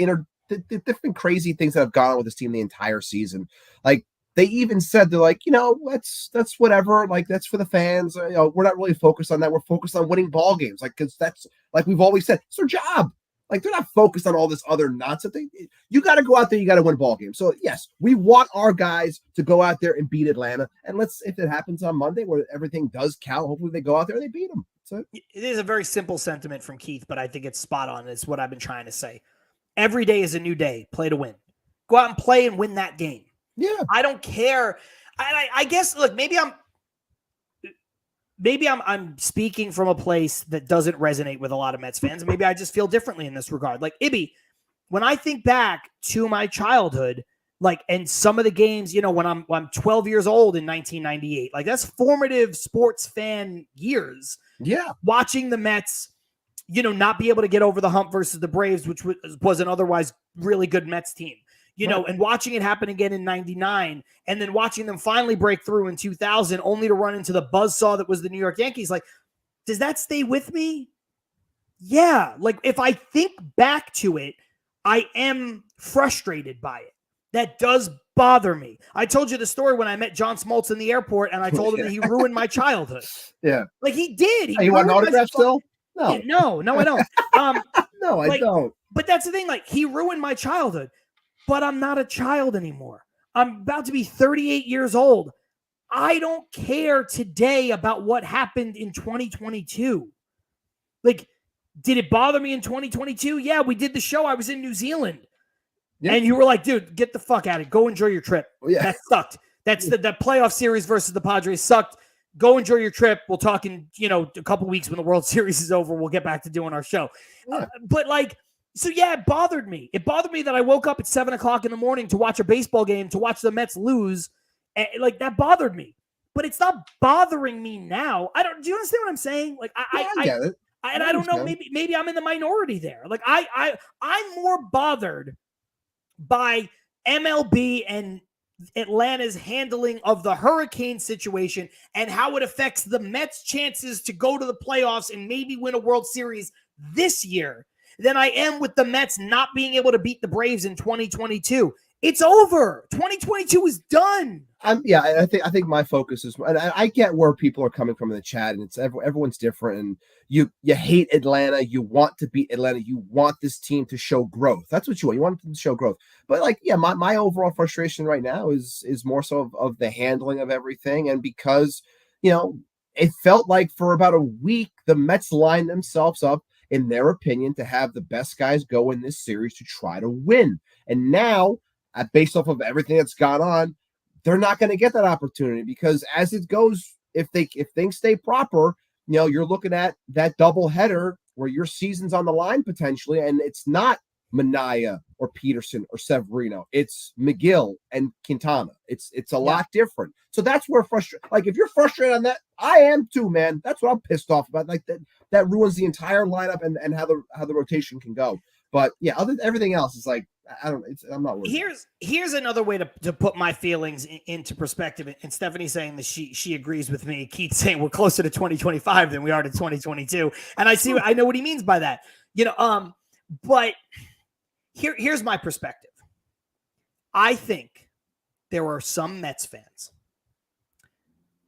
the different crazy things that have gone on with this team the entire season, like they even said, they're like, that's whatever, like that's for the fans. We're not really focused on that. We're focused on winning ball games, like because that's like we've always said, it's their job. Like they're not focused on all this other nonsense. You got to go out there. You got to win ball games. So yes, we want our guys to go out there and beat Atlanta. And if it happens on Monday where everything does count, hopefully they go out there and they beat them. So it is a very simple sentiment from Keith, but I think it's spot on. It's what I've been trying to say. Every day is a new day. Play to win. Go out and play and win that game. Yeah. I don't care. I guess, look, maybe maybe I'm speaking from a place that doesn't resonate with a lot of Mets fans. Maybe I just feel differently in this regard. Like, Ibby, when I think back to my childhood, like, and some of the games, when I'm 12 years old in 1998, like, that's formative sports fan years. Yeah. Watching the Mets, not be able to get over the hump versus the Braves, which was an otherwise really good Mets team, and watching it happen again in 99, and then watching them finally break through in 2000, only to run into the buzzsaw that was the New York Yankees. Like, does that stay with me? Yeah. Like, if I think back to it, I am frustrated by it. That does bother me. I told you the story when I met John Smoltz in the airport, and I told him that he ruined my childhood. Yeah. Like, he did. You want an autograph still? No. Yeah, no, I don't. No, I don't. But that's the thing. Like, he ruined my childhood, but I'm not a child anymore. I'm about to be 38 years old. I don't care today about what happened in 2022. Like, did it bother me in 2022? Yeah, we did the show. I was in New Zealand. Yeah. And you were like, dude, get the fuck out of it. Go enjoy your trip. Yeah. That sucked. That's the playoff series versus the Padres sucked. Go enjoy your trip. We'll talk in, a couple weeks when the World Series is over. We'll get back to doing our show. Yeah. But it bothered me. It bothered me that I woke up at 7:00 in the morning to watch a baseball game, to watch the Mets lose. And, that bothered me. But it's not bothering me now. Do you understand what I'm saying? Like, I get it. I don't know. Maybe I'm in the minority there. Like, I'm more bothered by MLB and Atlanta's handling of the hurricane situation and how it affects the Mets' chances to go to the playoffs and maybe win a World Series this year than I am with the Mets not being able to beat the Braves in 2022. It's over. 2022 is done. I think my focus is, and I get where people are coming from in the chat, and it's everyone's different. And you hate Atlanta, you want to beat Atlanta, you want this team to show growth. That's what you want. You want them to show growth. But my overall frustration right now is more so of the handling of everything, and because it felt like for about a week the Mets lined themselves up, in their opinion, to have the best guys go in this series to try to win, and now, based off of everything that's gone on, they're not going to get that opportunity, because as it goes, if things stay proper, you're looking at that double header where your season's on the line potentially, and it's not Minaya or Peterson or Severino, it's McGill and Quintana. It's a lot different. So that's where if you're frustrated on that, I am too, man. That's what I'm pissed off about. Like that ruins the entire lineup and how the rotation can go. But yeah, everything else is like, I don't. I'm not worried. Here's another way to put my feelings into perspective. And Stephanie saying that she agrees with me. Keith saying we're closer to 2025 than we are to 2022. And I know what he means by that. But here's my perspective. I think there are some Mets fans.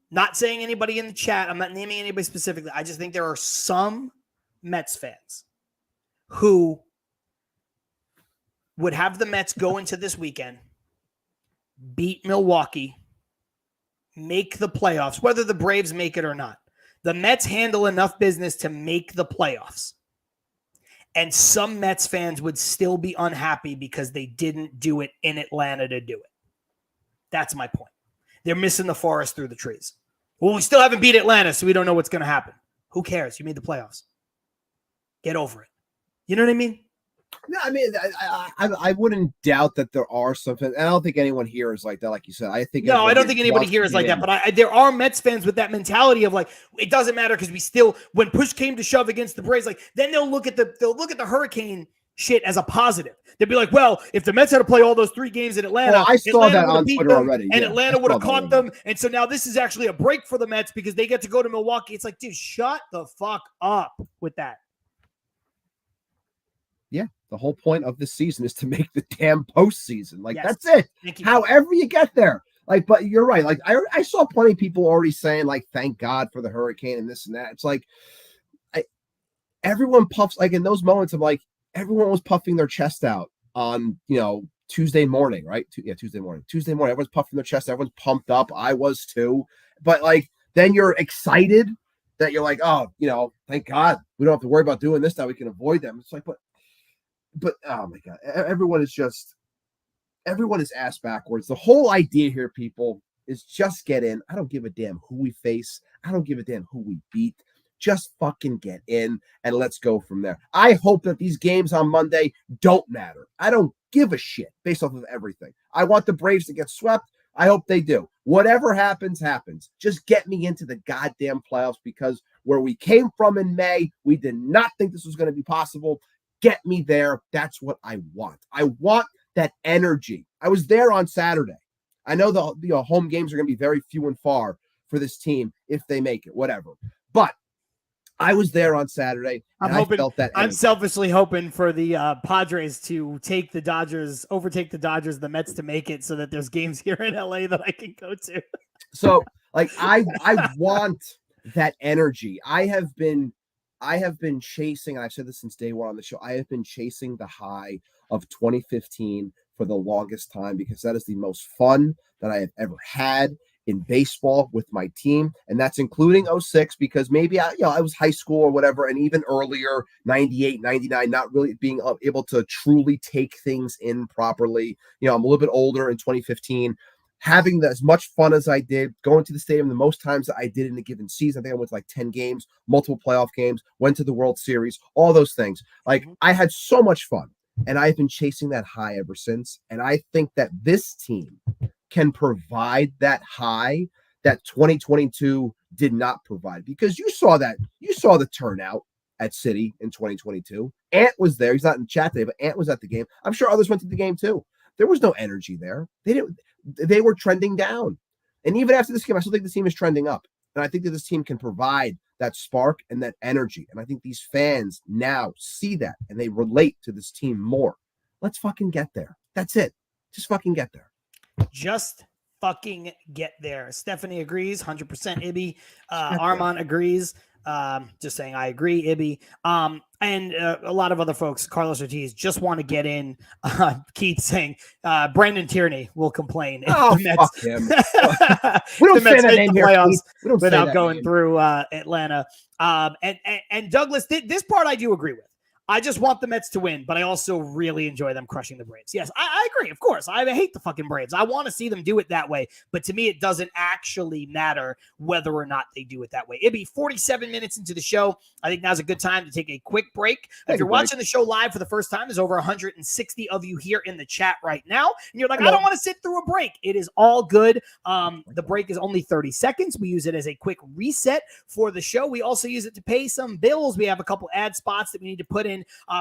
Not saying anybody in the chat. I'm not naming anybody specifically. I just think there are some Mets fans who would have the Mets go into this weekend, beat Milwaukee, make the playoffs, whether the Braves make it or not. The Mets handle enough business to make the playoffs. And some Mets fans would still be unhappy because they didn't do it in Atlanta to do it. That's my point. They're missing the forest through the trees. Well, we still haven't beat Atlanta, so we don't know what's going to happen. Who cares? You made the playoffs. Get over it. You know what I mean? No, I mean, I wouldn't doubt that there are some fans, and I don't think anyone here is like that, like you said. I don't think anybody here is like that, but there are Mets fans with that mentality of like, it doesn't matter because we still, when push came to shove against the Braves, like then they'll look at the hurricane shit as a positive. They'll be like, well, if the Mets had to play all those 3 games in Atlanta, I saw that on Twitter already, and Atlanta would have caught them, and so now this is actually a break for the Mets because they get to go to Milwaukee. It's like, dude, shut the fuck up with that. Yeah, the whole point of this season is to make the damn postseason. Like, yes. That's it. Thank you. However you get there. Like, but you're right. Like, I saw plenty of people already saying, like, thank God for the hurricane and this and that. It's like, everyone puffs, like, in those moments of, like, everyone was puffing their chest out on, Tuesday morning, right? Tuesday morning. Everyone's puffing their chest. Everyone's pumped up. I was too. But, like, then you're excited that you're like, oh, thank God we don't have to worry about doing this now. We can avoid them. It's like, but oh my God, everyone is ass backwards. The whole idea here, people, is just get in. I don't give a damn who we face. I don't give a damn who we beat. Just fucking get in and let's go from there. I hope that these games on Monday don't matter. I don't give a shit based off of everything. I want the Braves to get swept. I hope they do. Whatever happens, happens. Just get me into the goddamn playoffs, because where we came from in May, we did not think this was going to be possible. Get me there. That's what I want. I want that energy. I was there on Saturday. I know the home games are going to be very few and far for this team if they make it, whatever. But I was there on Saturday. I'm hoping. I'm selfishly hoping for the Padres to overtake the Dodgers, the Mets to make it, so that there's games here in LA that I can go to. So, like, I want that energy. I have been chasing, and I've said this since day one on the show, I have been chasing the high of 2015 for the longest time, because that is the most fun that I have ever had in baseball with my team. And that's including 06, because maybe I was high school or whatever, and even earlier, 98, 99, not really being able to truly take things in properly. I'm a little bit older in 2015, having as much fun as I did, going to the stadium the most times that I did in a given season. I think I went to like 10 games, multiple playoff games, went to the World Series, all those things. Like, I had so much fun, and I've been chasing that high ever since. And I think that this team can provide that high that 2022 did not provide, because you saw the turnout at City in 2022. Ant was there. He's not in the chat today, but Ant was at the game. I'm sure others went to the game too. There was no energy there. They were trending down. And even after this game, I still think the team is trending up. And I think that this team can provide that spark and that energy. And I think these fans now see that and they relate to this team more. Let's fucking get there. That's it. Just fucking get there. Just fucking get there. Stephanie agrees, 100%. Ibby, Armand agrees. Just saying, I agree, Ibby. And a lot of other folks, Carlos Ortiz, just want to get in. Keith saying, Brandon Tierney will complain if the Mets, fuck him. We don't say that name here, playoffs we don't without going through Atlanta. And Douglas, this part I do agree with. I just want the Mets to win, but I also really enjoy them crushing the Braves. Yes, I agree. Of course, I hate the fucking Braves. I want to see them do it that way. But to me, it doesn't actually matter whether or not they do it that way. It'd be 47 minutes into the show. I think now's a good time to take a quick break. If you're watching the show live for the first time, there's over 160 of you here in the chat right now. And you're like, I don't want to sit through a break. It is all good. The break is only 30 seconds. We use it as a quick reset for the show. We also use it to pay some bills. We have a couple ad spots that we need to put in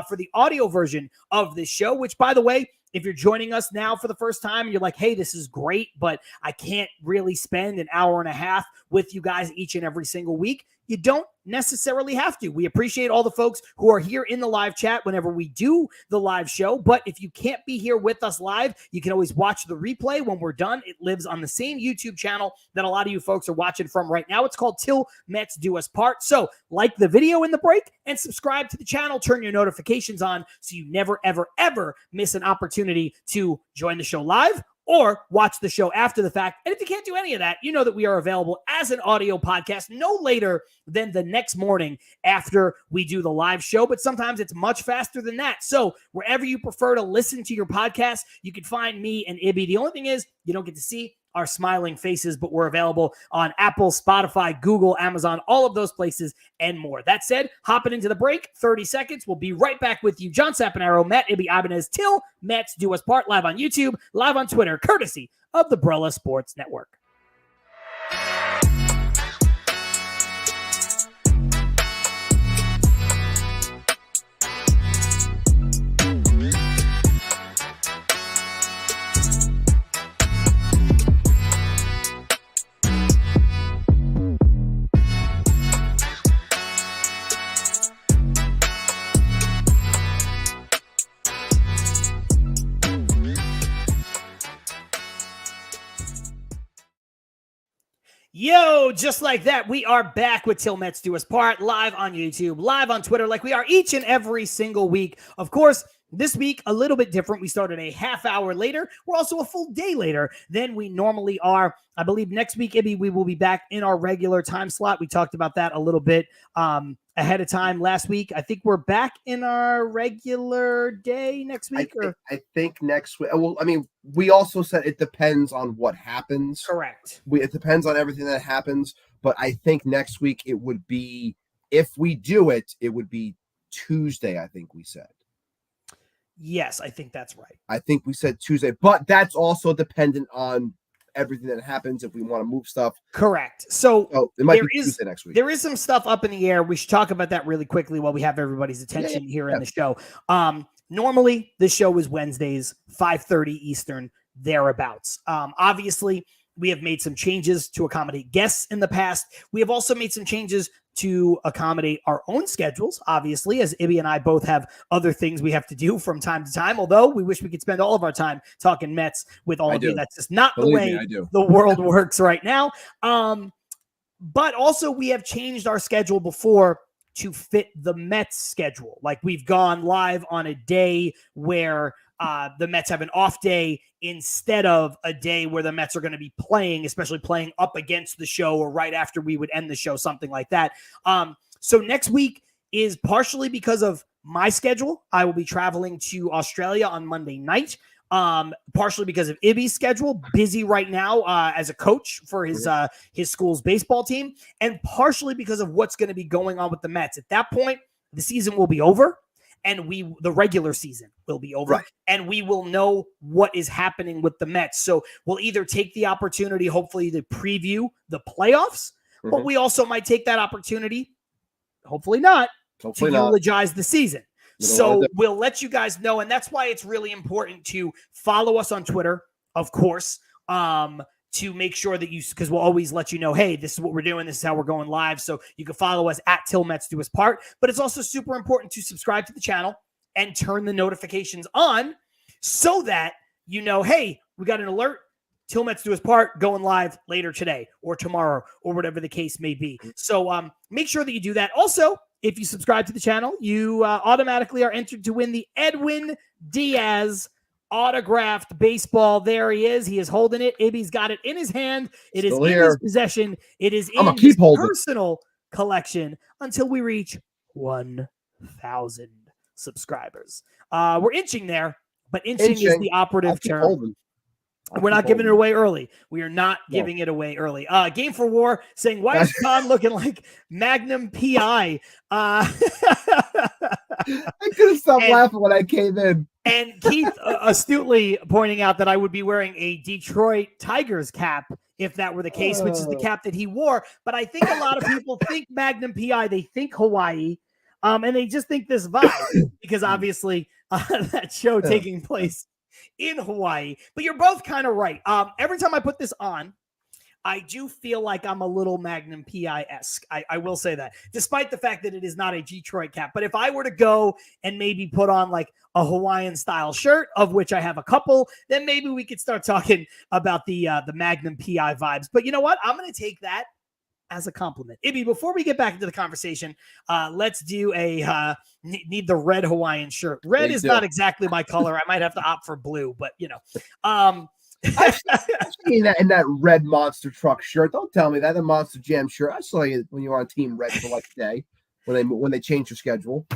for the audio version of this show, which, by the way, if you're joining us now for the first time and you're like, hey, this is great, but I can't really spend an hour and a half with you guys each and every single week, you don't necessarily have to. We appreciate all the folks who are here in the live chat whenever we do the live show. But if you can't be here with us live, you can always watch the replay when we're done. It lives on the same YouTube channel that a lot of you folks are watching from right now. It's called Til Mets Do Us Part. So like the video in the break and subscribe to the channel. Turn your notifications on so you never, ever, ever miss an opportunity to join the show live or watch the show after the fact. And if you can't do any of that, you know that we are available as an audio podcast no later than the next morning after we do the live show. But sometimes it's much faster than that. So wherever you prefer to listen to your podcast, you can find me and Ibby. The only thing is you don't get to see our smiling faces, but we're available on Apple, Spotify, Google, Amazon, all of those places and more. That said, hopping into the break, 30 seconds. We'll be right back with you. John Saponaro, Matt Ibanez, Til Mets Do Us Part, live on YouTube, live on Twitter, courtesy of the Brella Sports Network. Yo, just like that, we are back with Til Mets Do Us Part, live on YouTube, live on Twitter, like we are each and every single week. Of course, this week, a little bit different. We started a half hour later. We're also a full day later than we normally are. I believe next week, Ibby, we will be back in our regular time slot. We talked about that a little bit ahead of time last week. I think we're back in our regular day next week. I think next week. Well, I mean, we also said it depends on what happens. Correct. It depends on everything that happens. but I think next week it would be, if we do it, it would be Tuesday, I think we said. Yes, I think that's right. I think we said Tuesday, but that's also dependent on everything that happens if we want to move stuff. Correct. So it might be Tuesday next week. There is some stuff up in the air. We should talk about that really quickly while we have everybody's attention here in the show. Normally, the show is Wednesdays, 5:30 Eastern, thereabouts. Obviously, we have made some changes to accommodate guests in the past. We have also made some changes to accommodate our own schedules, obviously, as Ibby and I both have other things we have to do from time to time, although we wish we could spend all of our time talking Mets with all of you. That's just not the way the world works right now. But also, we have changed our schedule before to fit the Mets schedule. Like, we've gone live on a day where the Mets have an off day instead of a day where the Mets are going to be playing, especially playing up against the show or right after we would end the show, something like that. So next week is partially because of my schedule. I will be traveling to Australia on Monday night. Partially because of Ibby's schedule, busy right now as a coach for his school's baseball team, and partially because of what's going to be going on with the Mets. At that point, the season will be over, and the regular season will be over, and we will know what is happening with the Mets. So we'll either take the opportunity, hopefully, to preview the playoffs, but we also might take that opportunity, hopefully not, to eulogize the season. So we'll let you guys know, and that's why it's really important to follow us on Twitter, of course, to make sure that because we'll always let you know, hey, this is what we're doing, this is how we're going live. So you can follow us at Til Mets Do Us Part. But it's also super important to subscribe to the channel and turn the notifications on so that you know, hey, we got an alert, Til Mets Do Us Part going live later today or tomorrow or whatever the case may be. So make sure that you do that. Also, if you subscribe to the channel, you automatically are entered to win the Edwin Diaz autographed baseball. There he is. He is holding it. Ibby's got it in his hand. It is in his possession. It is in his personal collection until we reach 1,000 subscribers. We're inching there, but inching is the operative term. We're not giving it away early. We are not giving it away early. Game for War saying, why is Con looking like Magnum PI? I couldn't stop laughing when I came in. And Keith astutely pointing out that I would be wearing a Detroit Tigers cap if that were the case, which is the cap that he wore. But I think a lot of people think Magnum PI. They think Hawaii, and they just think this vibe because obviously that show taking place in Hawaii. But you're both kind of right. Every time I put this on, I do feel like I'm a little Magnum PI-esque. I will say that, despite the fact that it is not a Detroit cap. But if I were to go and maybe put on like a Hawaiian-style shirt, of which I have a couple, then maybe we could start talking about the Magnum PI vibes. But you know what? I'm going to take that as a compliment. Ibby, before we get back into the conversation, let's do a need the red Hawaiian shirt. Red is not exactly my color. I might have to opt for blue, but you know. I've seen that in that red monster truck shirt. Don't tell me that the Monster Jam shirt. I saw you when you were on Team Red for like a day when they changed your schedule.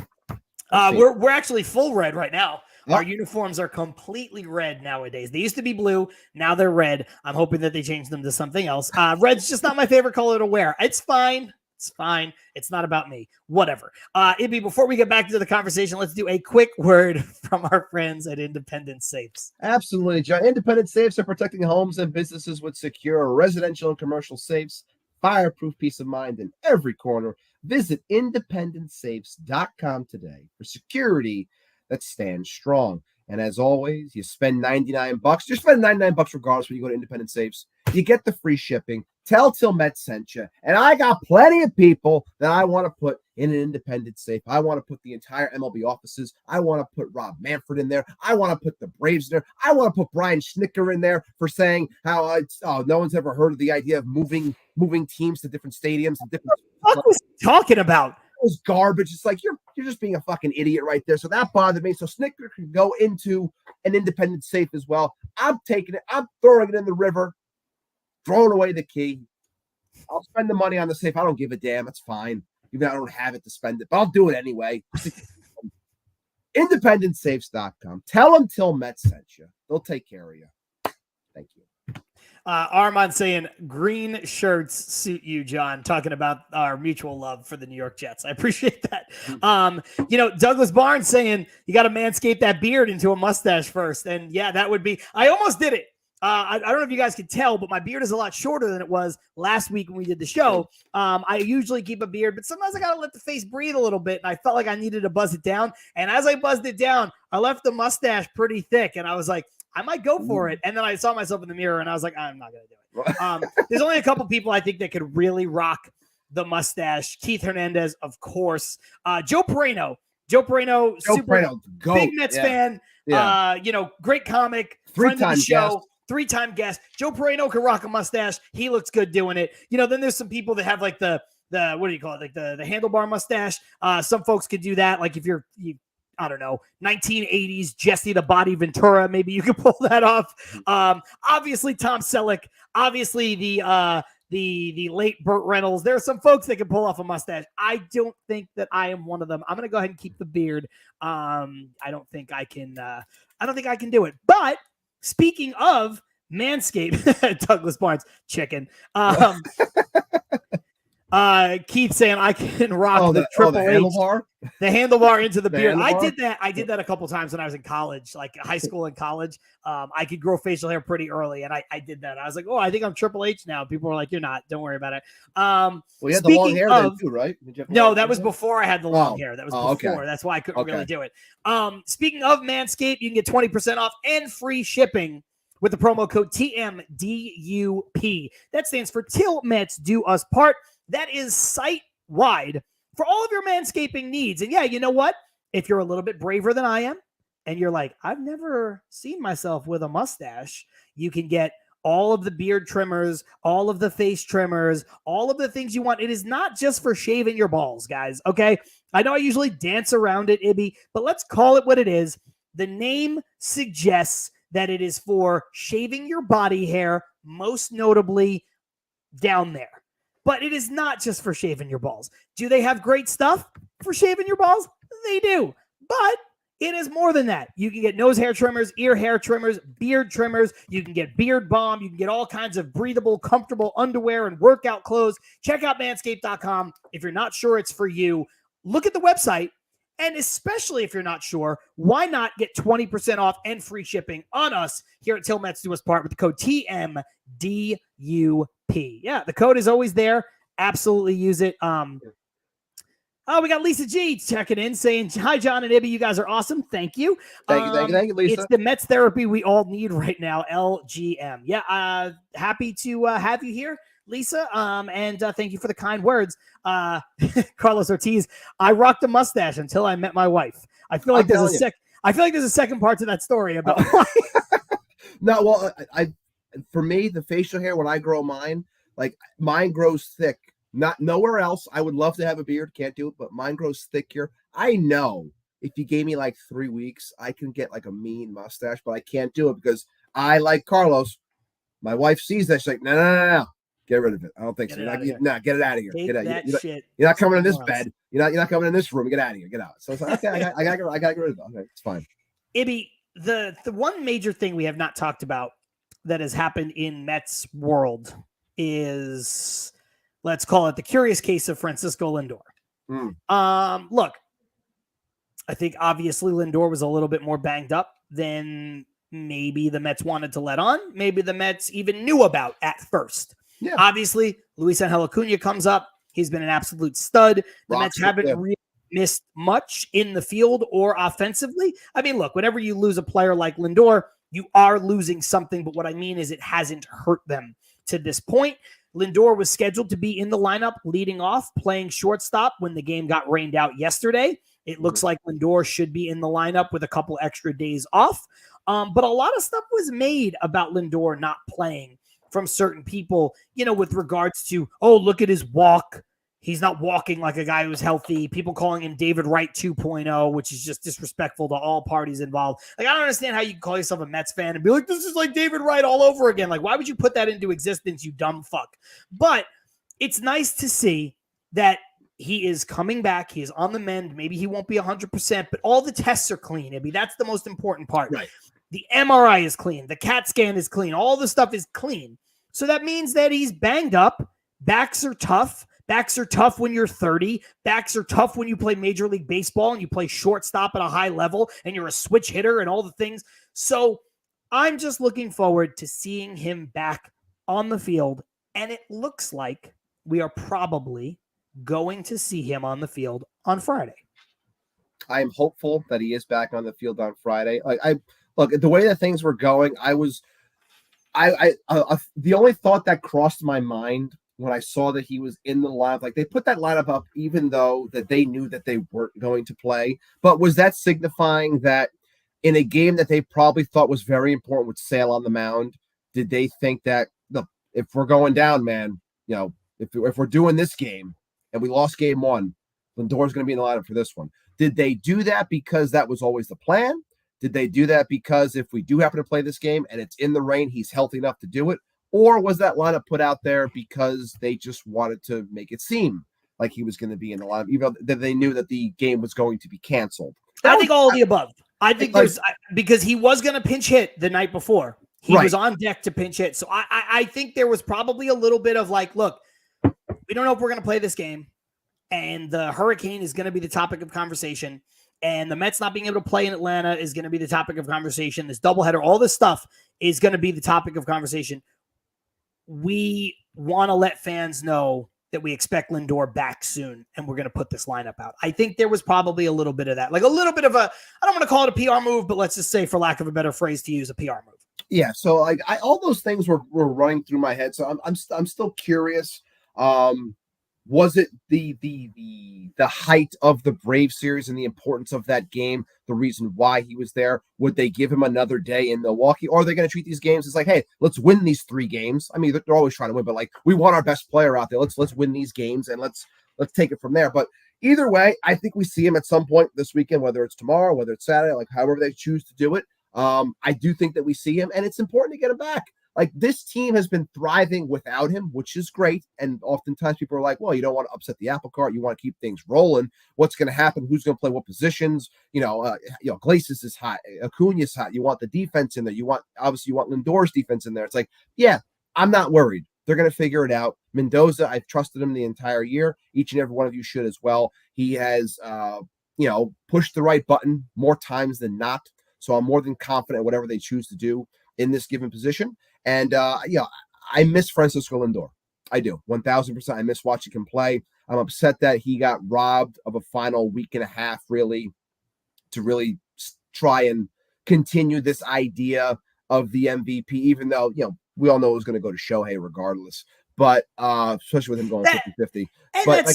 We're actually full red right now. Our uniforms are completely red nowadays. They used to be blue. Now they're red. I'm hoping that they change them to something else. Red's just not my favorite color to wear. It's fine. It's fine. It's not about me. Whatever. Ibby, before we get back into the conversation, let's do a quick word from our friends at Independent Safes. Absolutely, John. Independent Safes are protecting homes and businesses with secure residential and commercial safes, fireproof peace of mind in every corner. Visit independentsafes.com today for security that stands strong. And as always, you spend $99. You spend $99 regardless when you go to Independent Safes. You get the free shipping. Tell Til Mets sent you. And I got plenty of people that I want to put in an independent safe. I want to put the entire MLB offices. I want to put Rob Manfred in there. I want to put the Braves in there. I want to put Brian Schnicker in there for saying how no one's ever heard of the idea of moving teams to different stadiums and different. What the fuck was he talking about? It was garbage. It's like you're just being a fucking idiot right there. So that bothered me. So Schnicker can go into an independent safe as well. I'm taking it. I'm throwing it in the river. Throwing away the key. I'll spend the money on the safe. I don't give a damn. It's fine. Even though I don't have it to spend it, but I'll do it anyway. Independentsafes.com. Tell them Til Mets sent you. They'll take care of you. Thank you. Armand saying green shirts suit you, John, talking about our mutual love for the New York Jets. I appreciate that. Douglas Barnes saying you got to manscape that beard into a mustache first. And yeah, that would be, I almost did it. I don't know if you guys can tell, but my beard is a lot shorter than it was last week when we did the show. I usually keep a beard, but sometimes I got to let the face breathe a little bit. And I felt like I needed to buzz it down. And as I buzzed it down, I left the mustache pretty thick. And I was like, I might go for it. And then I saw myself in the mirror and I was like, I'm not going to do it. There's only a couple people I think that could really rock the mustache. Keith Hernandez, of course. Joe Perino, super big Mets fan. Yeah. Great comic, friend of the show. Three-time guest. Joe Perino can rock a mustache. He looks good doing it. Then there's some people that have like the what do you call it? Like the handlebar mustache. Some folks could do that. Like if you I don't know, 1980s Jesse the Body Ventura, maybe you can pull that off. Obviously Tom Selleck. Obviously the late Burt Reynolds. There are some folks that can pull off a mustache. I don't think that I am one of them. I'm going to go ahead and keep the beard. I don't think I can do it. But speaking of Manscaped, Douglas Barnes, chicken. Keith saying I can rock the Triple H, handlebar? the handlebar into the beard. Handlebar? I did that a couple times when I was in college, like high school and college. I could grow facial hair pretty early, and I did that. I was like, oh, I think I'm Triple H now. People were like, you're not. Don't worry about it. Well, you had the long hair then too, right? No, that was before I had the long hair. That was before. Okay. That's why I couldn't really do it. Speaking of Manscaped, you can get 20% off and free shipping with the promo code TMDUP. That stands for Til Mets Do Us Part. That is site-wide for all of your manscaping needs. And yeah, you know what? If you're a little bit braver than I am, and you're like, I've never seen myself with a mustache, you can get all of the beard trimmers, all of the face trimmers, all of the things you want. It is not just for shaving your balls, guys, okay? I know I usually dance around it, Ibby, but let's call it what it is. The name suggests that it is for shaving your body hair, most notably down there. But it is not just for shaving your balls. Do they have great stuff for shaving your balls? They do. But it is more than that. You can get nose hair trimmers, ear hair trimmers, beard trimmers. You can get beard balm. You can get all kinds of breathable, comfortable underwear and workout clothes. Check out manscaped.com. If you're not sure it's for you, look at the website. And especially if you're not sure, why not get 20% off and free shipping on us here at Til Mets Do Us Part with the code TMDUP. Yeah, the code is always there. Absolutely use it. We got Lisa G checking in saying, hi, John and Ibby. You guys are awesome. Thank you. Thank you, Lisa. It's the Mets therapy we all need right now, LGM. Yeah, happy to have you here, Lisa, and thank you for the kind words. Carlos Ortiz, I rocked a mustache until I met my wife. I feel like there's a second part to that story about No, well, for me, the facial hair, when I grow mine, like mine grows thick. Not nowhere else. I would love to have a beard, can't do it, but mine grows thick here. I know if you gave me like 3 weeks, I can get like a mean mustache, but I can't do it because I, like Carlos, my wife sees that. She's like, no. Get rid of it. I don't think so. Get it out of here. Get out. You're not coming in this bed. You're not coming in this room. Get out of here. Get out. So it's like, okay, I gotta get rid of it. Okay, it's fine. Ibby, the one major thing we have not talked about that has happened in Mets world is, let's call it the curious case of Francisco Lindor. Look, I think obviously Lindor was a little bit more banged up than maybe the Mets wanted to let on. Maybe the Mets even knew about at first. Yeah. Obviously, Luis Angel Acuna comes up. He's been an absolute stud. The Mets haven't really missed much in the field or offensively. I mean, look, whenever you lose a player like Lindor, you are losing something. But what I mean is it hasn't hurt them to this point. Lindor was scheduled to be in the lineup leading off, playing shortstop when the game got rained out yesterday. It looks like Lindor should be in the lineup with a couple extra days off. But a lot of stuff was made about Lindor not playing from certain people, with regards to, oh, look at his walk. He's not walking like a guy who's healthy. People calling him David Wright 2.0, which is just disrespectful to all parties involved. Like, I don't understand how you can call yourself a Mets fan and be like, this is like David Wright all over again. Like, why would you put that into existence, you dumb fuck? But it's nice to see that he is coming back. He is on the mend. Maybe he won't be 100%, but all the tests are clean, Ibby. That's the most important part. Right. The MRI is clean. The CAT scan is clean. All the stuff is clean. So that means that he's banged up. Backs are tough. Backs are tough when you're 30. Backs are tough when you play Major League Baseball and you play shortstop at a high level and you're a switch hitter and all the things. So I'm just looking forward to seeing him back on the field. And it looks like we are probably going to see him on the field on Friday. I am hopeful that he is back on the field on Friday. Look, the way that things were going, the only thought that crossed my mind when I saw that he was in the lineup, like they put that lineup up, even though that they knew that they weren't going to play, but was that signifying that in a game that they probably thought was very important with Sale on the mound, did they think that, look, if we're going down, man, if we're doing this game and we lost game one, Lindor's going to be in the lineup for this one? Did they do that because that was always the plan? Did they do that because if we do happen to play this game and it's in the rain, he's healthy enough to do it? Or was that lineup put out there because they just wanted to make it seem like he was going to be in the lineup, even though they knew that the game was going to be canceled? I think all of the above. I think because he was going to pinch hit the night before. He was on deck to pinch hit. So I think there was probably a little bit of like, look, we don't know if we're going to play this game. And the hurricane is going to be the topic of conversation. And the Mets not being able to play in Atlanta is going to be the topic of conversation. This doubleheader, all this stuff is going to be the topic of conversation. We want to let fans know that we expect Lindor back soon, and we're going to put this lineup out. I think there was probably a little bit of that, like a little bit of I don't want to call it a PR move, but let's just say, for lack of a better phrase to use, a PR move. Yeah. So like all those things were running through my head. So I'm still curious. Was it the height of the Brave series and the importance of that game, the reason why he was there? Would they give him another day in Milwaukee? Or are they going to treat these games as like, hey, let's win these 3 games? I mean, they're always trying to win, but like, we want our best player out there. Let's win these games and let's take it from there. But either way, I think we see him at some point this weekend, whether it's tomorrow, whether it's Saturday, like however they choose to do it. I do think that we see him, and it's important to get him back. Like, this team has been thriving without him, which is great. And oftentimes people are like, well, you don't want to upset the apple cart. You want to keep things rolling. What's going to happen? Who's going to play what positions? Glacius is hot. Acuna is hot. You want the defense in there. You want Lindor's defense in there. It's like, yeah, I'm not worried. They're going to figure it out. Mendoza, I've trusted him the entire year. Each and every one of you should as well. He has, pushed the right button more times than not. So I'm more than confident in whatever they choose to do in this given position. And, I miss Francisco Lindor. I do. 1,000%. I miss watching him play. I'm upset that he got robbed of a final week and a half, really, to really try and continue this idea of the MVP, even though, we all know it was going to go to Shohei regardless. But especially with him going 50-50. But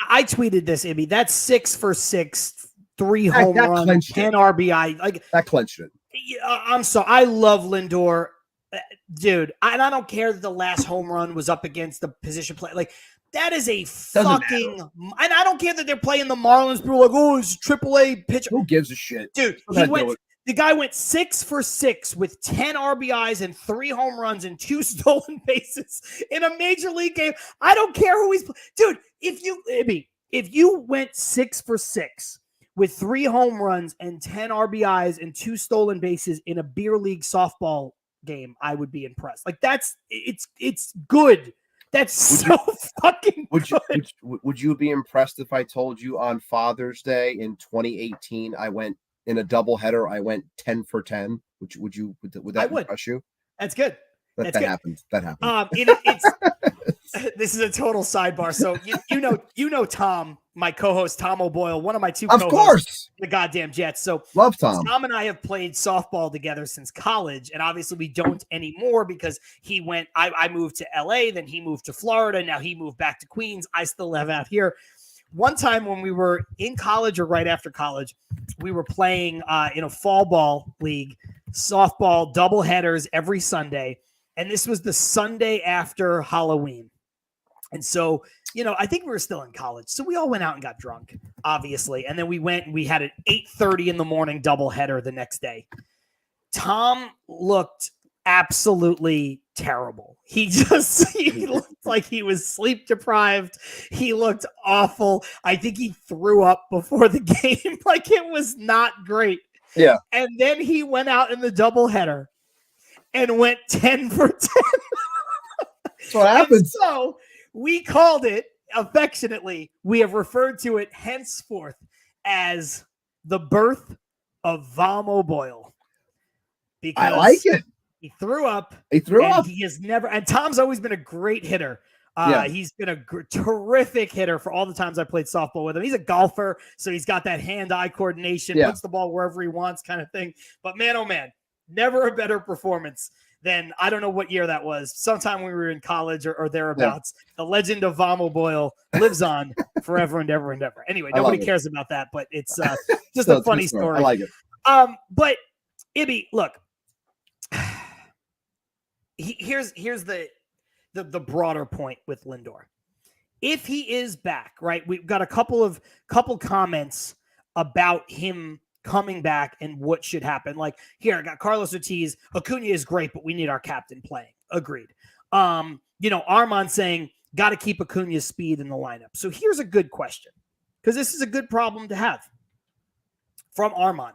I tweeted this, Ibby. That's 6 for 6, 3 home runs, 10 RBI. Like, that clinched it. I'm sorry. I love Lindor. Dude, I don't care that the last home run was up against the position play. Like, that is a fucking. And I don't care that they're playing the Marlins. People are like, oh, it's AAA pitcher. Who gives a shit? Dude, the guy went 6 for 6 with 10 RBIs and 3 home runs and 2 stolen bases in a major league game. I don't care who he's. Dude, if you went 6 for 6 with 3 home runs and 10 RBIs and 2 stolen bases in a beer league softball game, I would be impressed. Like, it's good. That's fucking good. Would you be impressed if I told you on Father's Day in 2018 I went in a doubleheader? I went 10 for 10. Would that impress you? That's good. That happened. This is a total sidebar. So you know Tom, my co-host Tom O'Boyle, one of my 2 co-hosts, of course, the goddamn Jets. So love Tom. Tom and I have played softball together since college, and obviously we don't anymore because he went. I moved to LA, then he moved to Florida. Now he moved back to Queens. I still live out here. One time when we were in college or right after college, we were playing in a fall ball league, softball double headers every Sunday. And this was the Sunday after Halloween. And so, I think we were still in college. So we all went out and got drunk, obviously. And then we had an 8:30 in the morning doubleheader the next day. Tom looked absolutely terrible. He looked like he was sleep deprived. He looked awful. I think he threw up before the game. Like, it was not great. Yeah. And then he went out in the doubleheader and went 10 for 10. That's what happens. So we called it affectionately. We have referred to it henceforth as the birth of Vamo Boyle. Because I like it. He threw up. He threw up. He has never. And Tom's always been a great hitter. He's been a terrific hitter for all the times I played softball with him. He's a golfer, so he's got that hand-eye coordination, puts the ball wherever he wants kind of thing. But man, oh man, never a better performance than, I don't know what year that was, sometime when we were in college or thereabouts. The legend of Vamo Boyle lives on forever and ever and ever. Anyway, nobody cares about that, but it's just a funny story. I like it. But Ibby, look, here's the broader point with Lindor. If he is back, right, we've got a couple comments about him coming back and what should happen. Like here, I got Carlos Ortiz. Acuna is great, but we need our captain playing. Agreed. Armand saying, got to keep Acuna's speed in the lineup. So here's a good question, because this is a good problem to have. From Armand.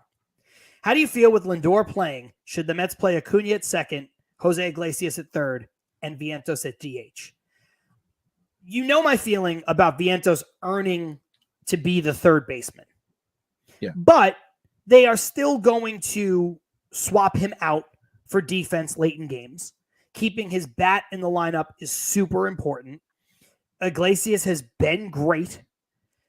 How do you feel with Lindor playing? Should the Mets play Acuna at second, Jose Iglesias at third, and Vientos at DH? You know my feeling about Vientos earning to be the third baseman. Yeah. But they are still going to swap him out for defense late in games. Keeping his bat in the lineup is super important. Iglesias has been great.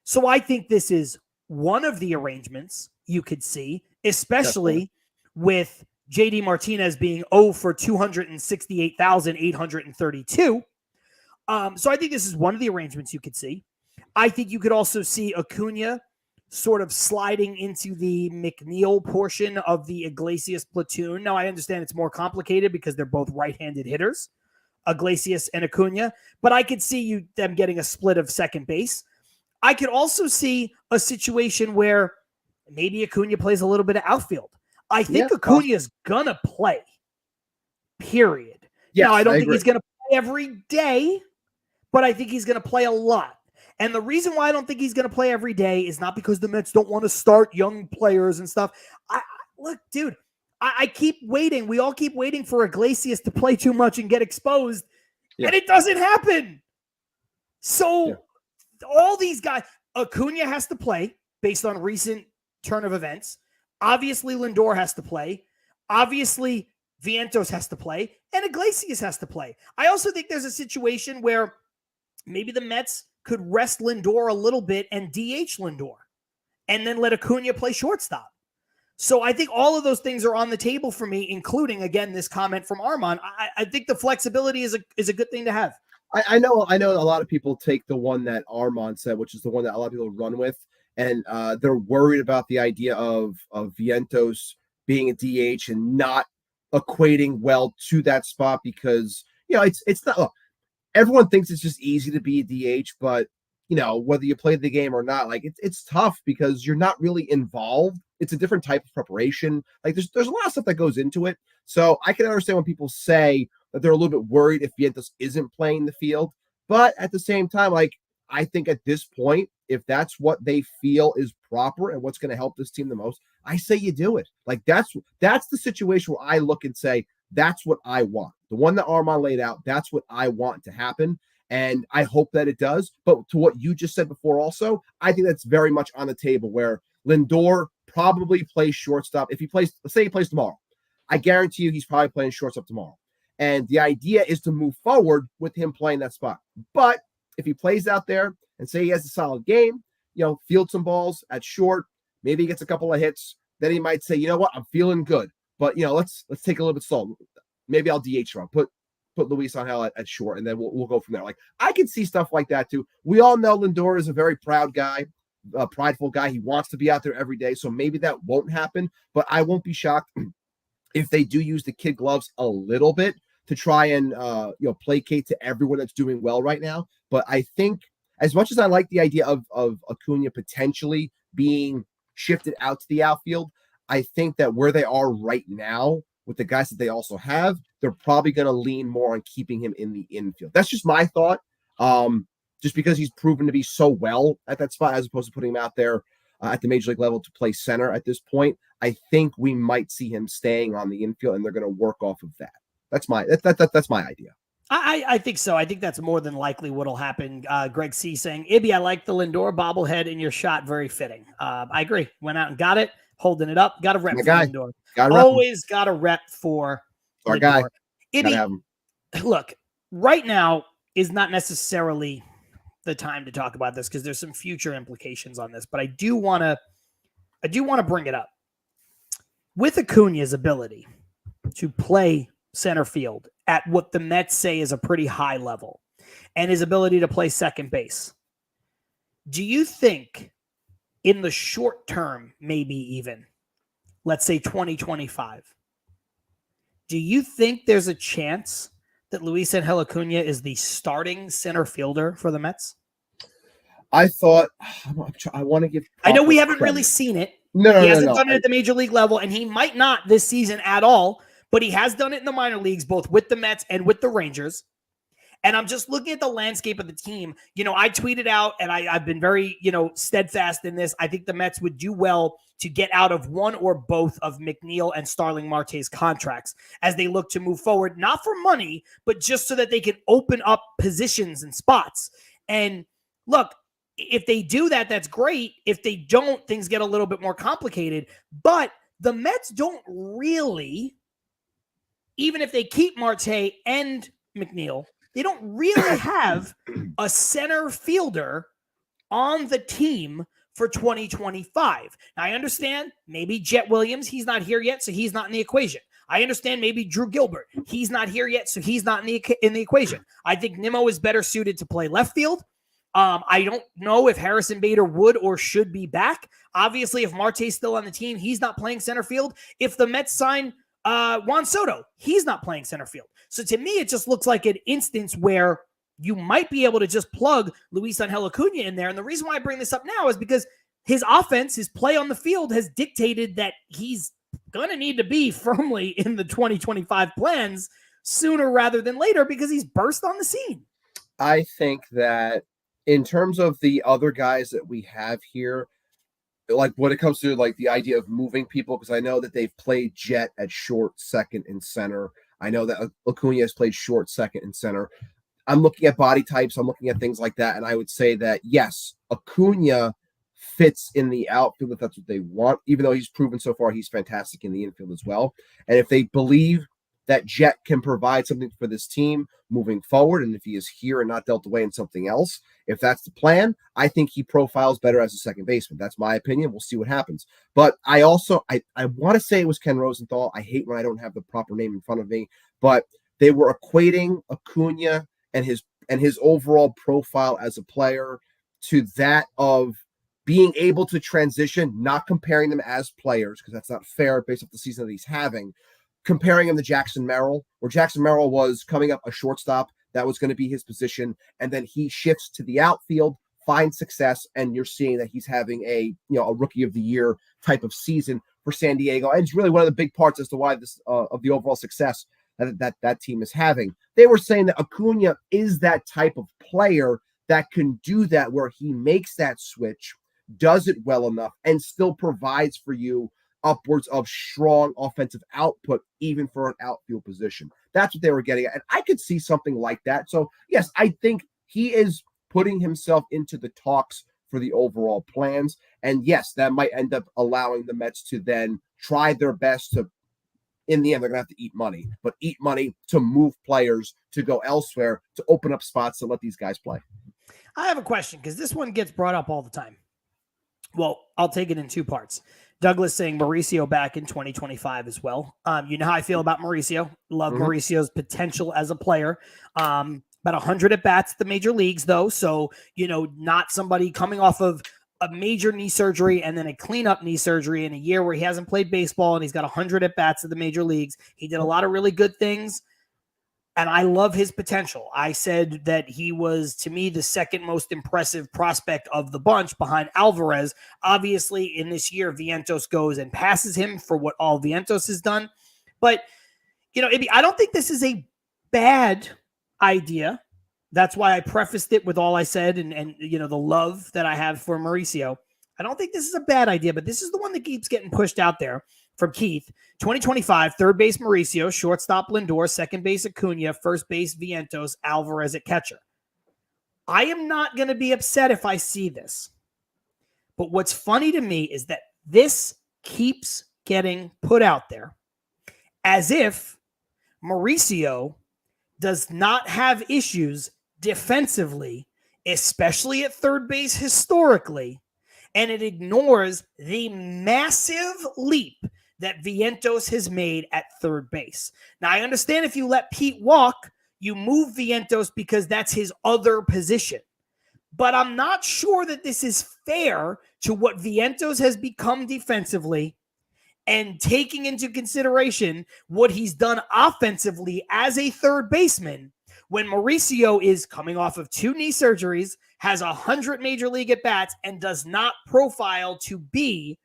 So I think this is one of the arrangements you could see, especially with JD Martinez being 0 for 268,832. So I think this is one of the arrangements you could see. I think you could also see Acuna sort of sliding into the McNeil portion of the Iglesias platoon. Now, I understand it's more complicated because they're both right-handed hitters, Iglesias and Acuna, but I could see them getting a split of second base. I could also see a situation where maybe Acuna plays a little bit of outfield. I think Acuna is going to play, period. Yes, now, I don't think he's going to play every day, but I think he's going to play a lot. And the reason why I don't think he's going to play every day is not because the Mets don't want to start young players and stuff. Look, dude, I keep waiting. We all keep waiting for Iglesias to play too much and get exposed, and it doesn't happen. So all these guys, Acuna has to play based on recent turn of events. Obviously, Lindor has to play. Obviously, Vientos has to play. And Iglesias has to play. I also think there's a situation where maybe the Mets could rest Lindor a little bit and DH Lindor and then let Acuna play shortstop. So I think all of those things are on the table for me, including, again, this comment from Armand. I think the flexibility is a good thing to have. I know a lot of people take the one that Armand said, which is the one that a lot of people run with, and they're worried about the idea of Vientos being a DH and not equating well to that spot because, it's not, look, everyone thinks it's just easy to be a DH, but, whether you play the game or not, like it's tough because you're not really involved. It's a different type of preparation. Like there's a lot of stuff that goes into it. So I can understand when people say that they're a little bit worried if Vientos isn't playing the field. But at the same time, like, I think at this point, if that's what they feel is proper and what's going to help this team the most, I say you do it. Like that's the situation where I look and say, that's what I want. The one that Armand laid out, that's what I want to happen. And I hope that it does. But to what you just said before also, I think that's very much on the table where Lindor probably plays shortstop. If he plays, let's say he plays tomorrow, I guarantee you he's probably playing shortstop tomorrow. And the idea is to move forward with him playing that spot. But if he plays out there and say he has a solid game, field some balls at short, maybe he gets a couple of hits, then he might say, you know what, I'm feeling good. But, let's take a little bit slow. Maybe I'll DH run, put Luis Angel at short, and then we'll go from there. Like, I can see stuff like that too. We all know Lindor is a very proud guy, a prideful guy. He wants to be out there every day. So maybe that won't happen, but I won't be shocked if they do use the kid gloves a little bit to try and, placate to everyone that's doing well right now. But I think as much as I like the idea of Acuna potentially being shifted out to the outfield, I think that where they are right now with the guys that they also have, they're probably going to lean more on keeping him in the infield. That's just my thought. Just because he's proven to be so well at that spot, as opposed to putting him out there at the major league level to play center at this point, I think we might see him staying on the infield, and they're going to work off of that. That's my idea. I think so. I think that's more than likely what'll happen. Greg C saying, Ibby, I like the Lindor bobblehead in your shot. Very fitting. I agree. Went out and got it, holding it up. Got a rep for Lindor. Always got a rep for our Lindor. guy. Ibby, look, right now is not necessarily the time to talk about this because there's some future implications on this, but I do want to bring it up. With Acuna's ability to play center field at what the Mets say is a pretty high level, and his ability to play second base, do you think in the short term, maybe even, let's say 2025, do you think there's a chance that Luis Angel Acuna is the starting center fielder for the Mets? I thought, I want to give. I know we haven't really seen it. He hasn't done it at the major league level, and he might not this season at all, but he has done it in the minor leagues, both with the Mets and with the Rangers. And I'm just looking at the landscape of the team. I tweeted out, and I've been very, steadfast in this. I think the Mets would do well to get out of one or both of McNeil and Starling Marte's contracts as they look to move forward, not for money, but just so that they can open up positions and spots. And look, if they do that, that's great. If they don't, things get a little bit more complicated. But the Mets don't really, even if they keep Marte and McNeil, they don't really have a center fielder on the team for 2025. Now, I understand maybe Jet Williams, he's not here yet, so he's not in the equation. I understand maybe Drew Gilbert, he's not here yet, so he's not in the equation. I think Nimmo is better suited to play left field. I don't know if Harrison Bader would or should be back. Obviously, if Marte's still on the team, he's not playing center field. If the Mets sign Juan Soto, he's not playing center field. So to me, it just looks like an instance where you might be able to just plug Luis Angel Acuna in there. And the reason why I bring this up now is because his offense, his play on the field has dictated that he's going to need to be firmly in the 2025 plans sooner rather than later because he's burst on the scene. I think that in terms of the other guys that we have here, like when it comes to like the idea of moving people, because I know that they've played Jet at short, second, and center. I know that Acuna has played short, second, and center. I'm looking at body types. I'm looking at things like that. And I would say that, yes, Acuna fits in the outfield if that's what they want, even though he's proven so far he's fantastic in the infield as well. And if they believe that Jet can provide something for this team moving forward, and if he is here and not dealt away in something else, if that's the plan, I think he profiles better as a second baseman. That's my opinion. We'll see what happens. But I also, I want to say it was Ken Rosenthal. I hate when I don't have the proper name in front of me, but they were equating Acuna and his overall profile as a player to that of being able to transition, not comparing them as players, because that's not fair based off the season that he's having, comparing him to Jackson Merrill, where Jackson Merrill was coming up a shortstop. That was going to be his position. And then he shifts to the outfield, finds success, and you're seeing that he's having a rookie of the year type of season for San Diego. And it's really one of the big parts as to why this of the overall success that team is having. They were saying that Acuna is that type of player that can do that, where he makes that switch, does it well enough, and still provides for you upwards of strong offensive output, even for an outfield position. That's what they were getting at. And I could see something like that. So, yes, I think he is putting himself into the talks for the overall plans. And, yes, that might end up allowing the Mets to then try their best to, in the end, they're going to have to eat money, but eat money to move players to go elsewhere, to open up spots to let these guys play. I have a question because this one gets brought up all the time. Well, I'll take it in two parts. Douglas saying Mauricio back in 2025 as well. You know how I feel about Mauricio. Love Mauricio's potential as a player. About 100 at-bats at the major leagues, though. So, not somebody coming off of a major knee surgery and then a cleanup knee surgery in a year where he hasn't played baseball and he's got 100 at-bats at the major leagues. He did a lot of really good things, and I love his potential. I said that he was, to me, the second most impressive prospect of the bunch behind Alvarez. Obviously, in this year, Vientos goes and passes him for what all Vientos has done. But, I don't think this is a bad idea. That's why I prefaced it with all I said and the love that I have for Mauricio. I don't think this is a bad idea, but this is the one that keeps getting pushed out there from Keith. 2025, third base Mauricio, shortstop Lindor, second base Acuna, first base Vientos, Alvarez at catcher. I am not going to be upset if I see this. But what's funny to me is that this keeps getting put out there as if Mauricio does not have issues defensively, especially at third base historically, and it ignores the massive leap that Vientos has made at third base. Now, I understand if you let Pete walk, you move Vientos because that's his other position. But I'm not sure that this is fair to what Vientos has become defensively and taking into consideration what he's done offensively as a third baseman when Mauricio is coming off of 2 knee surgeries, has 100 major league at-bats, and does not profile to be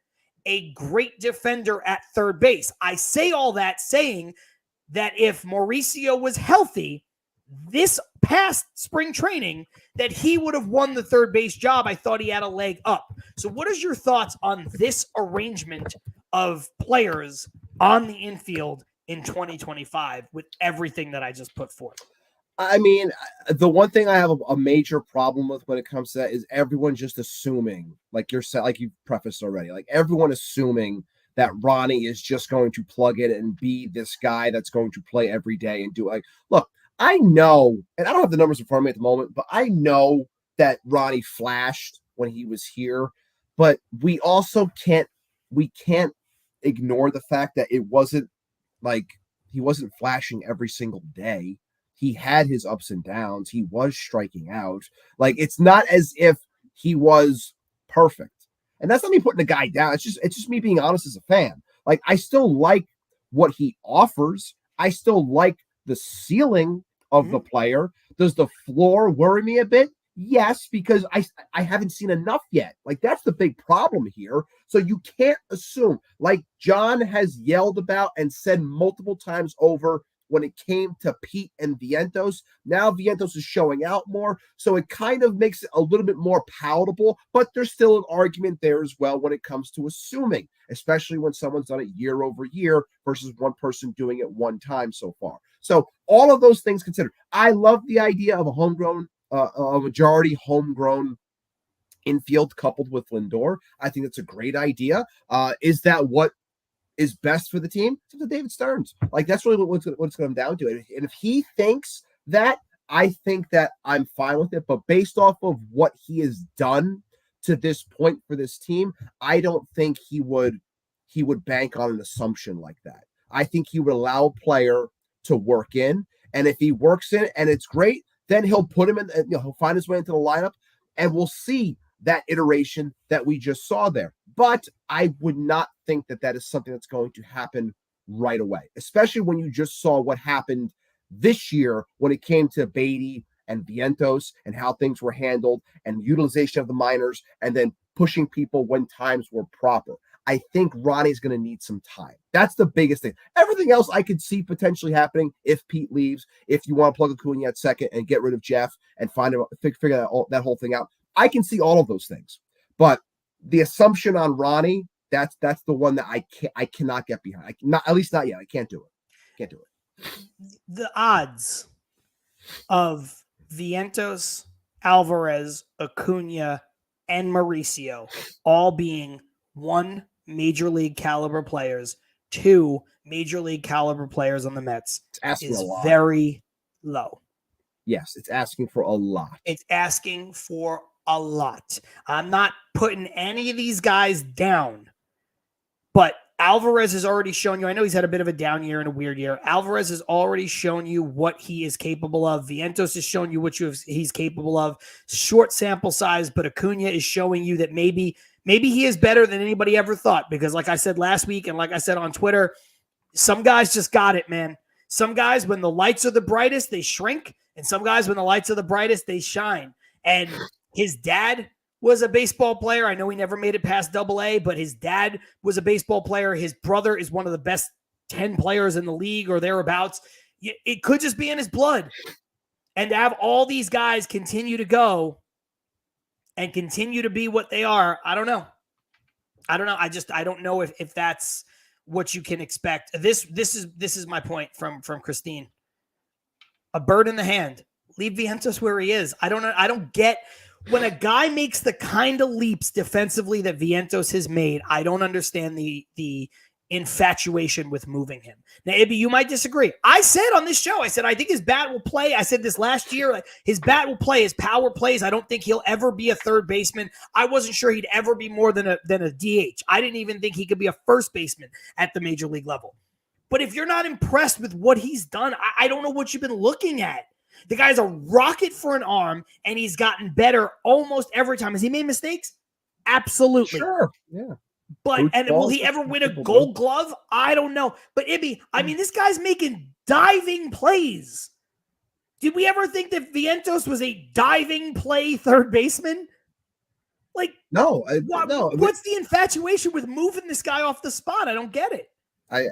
a great defender at third base. I say all that saying that if Mauricio was healthy this past spring training, that he would have won the third base job. I thought he had a leg up. So what is your thoughts on this arrangement of players on the infield in 2025 with everything that I just put forth? I mean, the one thing I have a major problem with when it comes to that is everyone just assuming, like you prefaced already, like everyone assuming that Ronnie is just going to plug in and be this guy that's going to play every day and do look, I know, and I don't have the numbers in front of me at the moment, but I know that Ronnie flashed when he was here, but we also can't ignore the fact that it wasn't like he wasn't flashing every single day. He had his ups and downs. He was striking out. Like, it's not as if he was perfect. And that's not me putting the guy down. It's just me being honest as a fan. Like, I still like what he offers. I still like the ceiling of the player. Does the floor worry me a bit? Yes, because I haven't seen enough yet. Like, that's the big problem here. So you can't assume, like John has yelled about and said multiple times over when it came to Pete and Vientos. Now Vientos is showing out more, so it kind of makes it a little bit more palatable, but there's still an argument there as well when it comes to assuming, especially when someone's done it year over year versus one person doing it one time so far. So all of those things considered, I love the idea of a majority homegrown infield coupled with Lindor. I think that's a great idea. Is that what is best for the team? It's up to David Stearns. Like, that's really what's going to come down to it. And if he thinks that, I think that I'm fine with it. But based off of what he has done to this point for this team, I don't think he would bank on an assumption like that. I think he would allow a player to work in, and if he works in and it's great, then he'll put him in. He'll find his way into the lineup, and we'll see that iteration that we just saw there. But I would not think that that is something that's going to happen right away, especially when you just saw what happened this year when it came to Beatty and Vientos and how things were handled and utilization of the minors and then pushing people when times were proper. I think Ronnie's going to need some time. That's the biggest thing. Everything else I could see potentially happening if Pete leaves, if you want to plug Acuna at second and get rid of Jeff and figure that whole thing out. I can see all of those things. But the assumption on Ronnie, that's the one that I cannot get behind. At least not yet. I can't do it. The odds of Vientos, Alvarez, Acuna, and Mauricio all being one major league caliber players, 2 major league caliber players on the Mets is very low. Yes, it's asking for a lot. It's asking for a lot. I'm not putting any of these guys down, but Alvarez has already shown you. I know he's had a bit of a down year and a weird year. Alvarez has already shown you what he is capable of. Vientos has shown you what he's capable of. Short sample size, but Acuna is showing you that maybe he is better than anybody ever thought. Because like I said last week, and like I said on Twitter, some guys just got it, man. Some guys, when the lights are the brightest, they shrink. And some guys, when the lights are the brightest, they shine. And his dad was a baseball player. I know he never made it past AA, but his dad was a baseball player. His brother is one of the best 10 players in the league or thereabouts. It could just be in his blood. And to have all these guys continue to go and continue to be what they are, I don't know. I don't know. I don't know if that's what you can expect. This is my point from Christine. A bird in the hand. Leave Vientos where he is. I don't get when a guy makes the kind of leaps defensively that Vientos has made. I don't understand the infatuation with moving him. Now, Ibby, you might disagree. I said on this show, I said I think his bat will play. I said this last year, his bat will play, his power plays. I don't think he'll ever be a third baseman. I wasn't sure he'd ever be more than a DH. I didn't even think he could be a first baseman at the major league level. But if you're not impressed with what he's done, I don't know what you've been looking at. The guy's a rocket for an arm, and he's gotten better almost every time. Has he made mistakes? Absolutely. Sure. Yeah. But will he ever win a Gold Glove? I don't know. But Ibby, I mean, this guy's making diving plays. Did we ever think that Vientos was a diving play third baseman? Like, no. What's the infatuation with moving this guy off the spot? I don't get it. I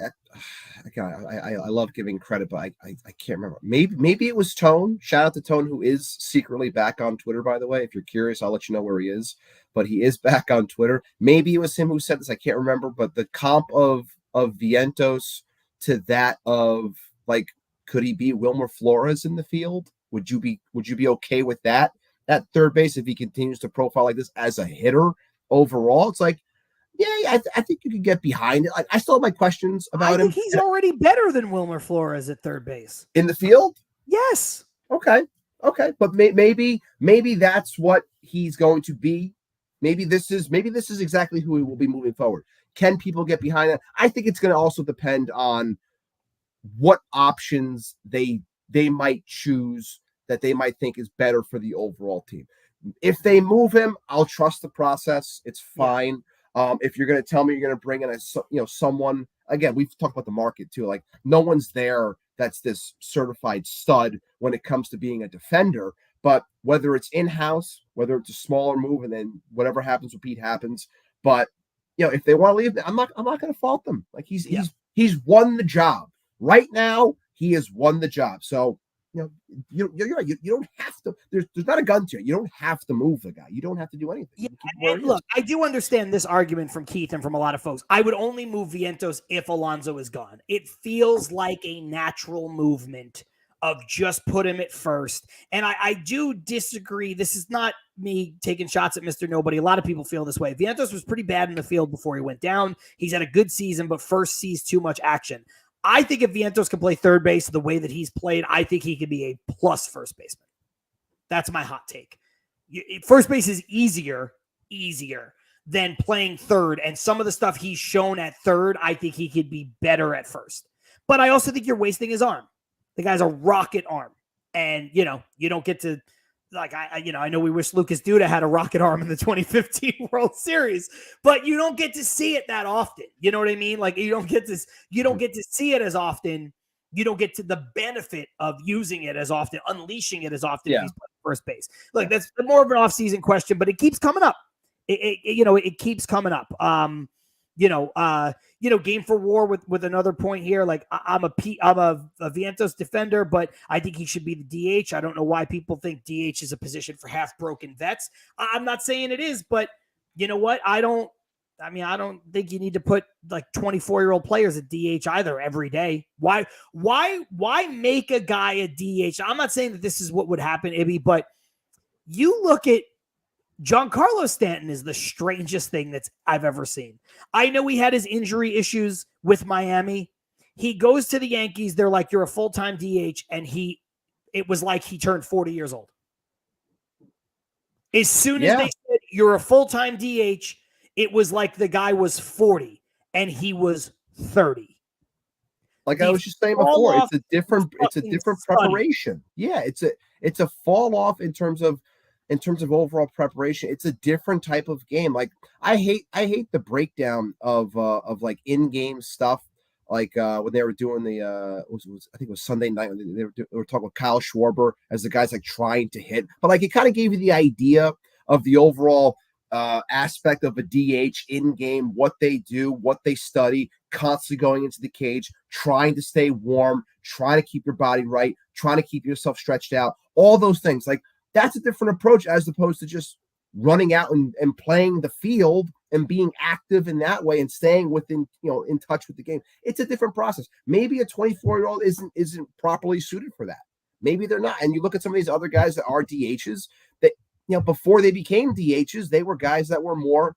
love giving credit, but I can't remember. Maybe it was Tone. Shout out to Tone, who is secretly back on Twitter, by the way. If you're curious, I'll let you know where he is. But he is back on Twitter. Maybe it was him who said this. I can't remember. But the comp of Vientos to that of, like, could he be Wilmer Flores in the field? Would you be okay with that at third base if he continues to profile like this as a hitter overall? It's like, yeah, I think you can get behind it. Like, I still have my questions about him. He's already better than Wilmer Flores at third base. In the field? Yes. Okay. But maybe that's what he's going to be. Maybe this is exactly who he will be moving forward. Can people get behind it? I think it's going to also depend on what options they might choose that they might think is better for the overall team. If they move him, I'll trust the process. It's fine. If you're going to tell me you're going to bring in someone, again, we've talked about the market too. Like, no one's there that's this certified stud when it comes to being a defender. But whether it's in-house, whether it's a smaller move, and then whatever happens with Pete happens. But if they want to leave, I'm not going to fault them. Like, he's won the job right now. He has won the job. So you're right. You don't have to. There's not a gun to it. You don't have to move the guy. You don't have to do anything. Yeah, and look, I do understand this argument from Keith and from a lot of folks. I would only move Vientos if Alonso is gone. It feels like a natural movement of just put him at first. And I do disagree. This is not me taking shots at Mr. Nobody. A lot of people feel this way. Vientos was pretty bad in the field before he went down. He's had a good season, but first sees too much action. I think if Vientos can play third base the way that he's played, I think he could be a plus first baseman. That's my hot take. First base is easier than playing third. And some of the stuff he's shown at third, I think he could be better at first. But I also think you're wasting his arm. The guy's a rocket arm. And, you don't get to, like, I know we wish Lucas Duda had a rocket arm in the 2015 World Series, but you don't get to see it that often. You know what I mean? Like, you don't get to see it as often. You don't get to the benefit of using it as often, unleashing it as often. If he's playing first base. Look, that's more of an offseason question, but it keeps coming up. It keeps coming up. Game for war with another point here. Like, I'm a Vientos defender, but I think he should be the DH. I don't know why people think DH is a position for half broken vets. I'm not saying it is, but you know what? I don't think you need to put like 24-year-old players at DH either every day. Why make a guy a DH? I'm not saying that this is what would happen, Ibby, but you look at Giancarlo Stanton is the strangest thing I've ever seen. I know he had his injury issues with Miami. He goes to the Yankees. They're like, you're a full-time DH. And it was like he turned 40 years old. As soon as they said you're a full-time DH, it was like the guy was 40 and he was 30. Like I was just saying before, it's a different preparation. Yeah, it's a fall off in terms of overall preparation. It's a different type of game. Like, I hate the breakdown of like in-game stuff. Like when they were doing the I think it was Sunday night when they were talking with Kyle Schwarber as the guy's like trying to hit, but like it kind of gave you the idea of the overall aspect of a DH in-game, what they do, what they study, constantly going into the cage, trying to stay warm, trying to keep your body right, trying to keep yourself stretched out, all those things. Like, that's a different approach as opposed to just running out and playing the field and being active in that way and staying within, in touch with the game. It's a different process. Maybe a 24-year-old isn't properly suited for that. Maybe they're not. And you look at some of these other guys that are DHs that, before they became DHs, they were guys that were more,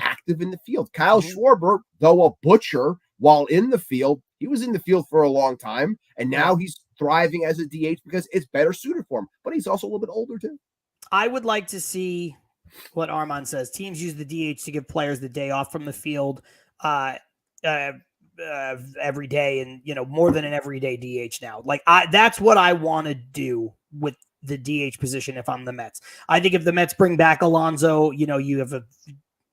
active in the field. Kyle Schwarber, though a butcher while in the field, he was in the field for a long time, and now he's thriving as a DH because it's better suited for him. But he's also a little bit older too. I would like to see what Armand says. Teams use the DH to give players the day off from the field every day, and more than an everyday DH now. Like that's what I want to do with the DH position if I'm the Mets. I think if the Mets bring back Alonso, you have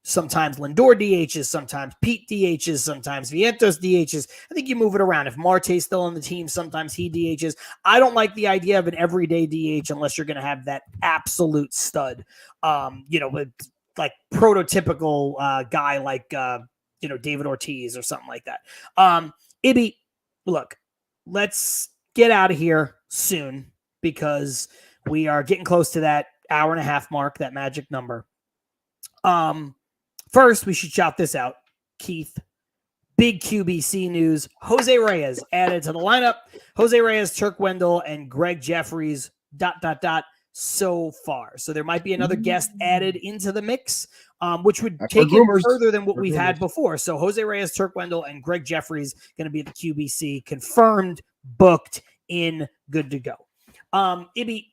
sometimes Lindor DHs, sometimes Pete DHs, sometimes Vientos DHs. I think you move it around. If Marte's still on the team, sometimes he DHs. I don't like the idea of an everyday DH unless you're going to have that absolute stud, with like prototypical guy like, David Ortiz or something like that. Ibby, look, let's get out of here soon because we are getting close to that hour and a half mark, that magic number. First, we should shout this out. Keith, big QBC news. Jose Reyes added to the lineup. Jose Reyes, Turk Wendell, and Greg Jeffries, ... so far. So there might be another guest added into the mix, which would take it further than what we've had before. So Jose Reyes, Turk Wendell, and Greg Jeffries going to be at the QBC. Confirmed, booked, in, good to go. Ibby,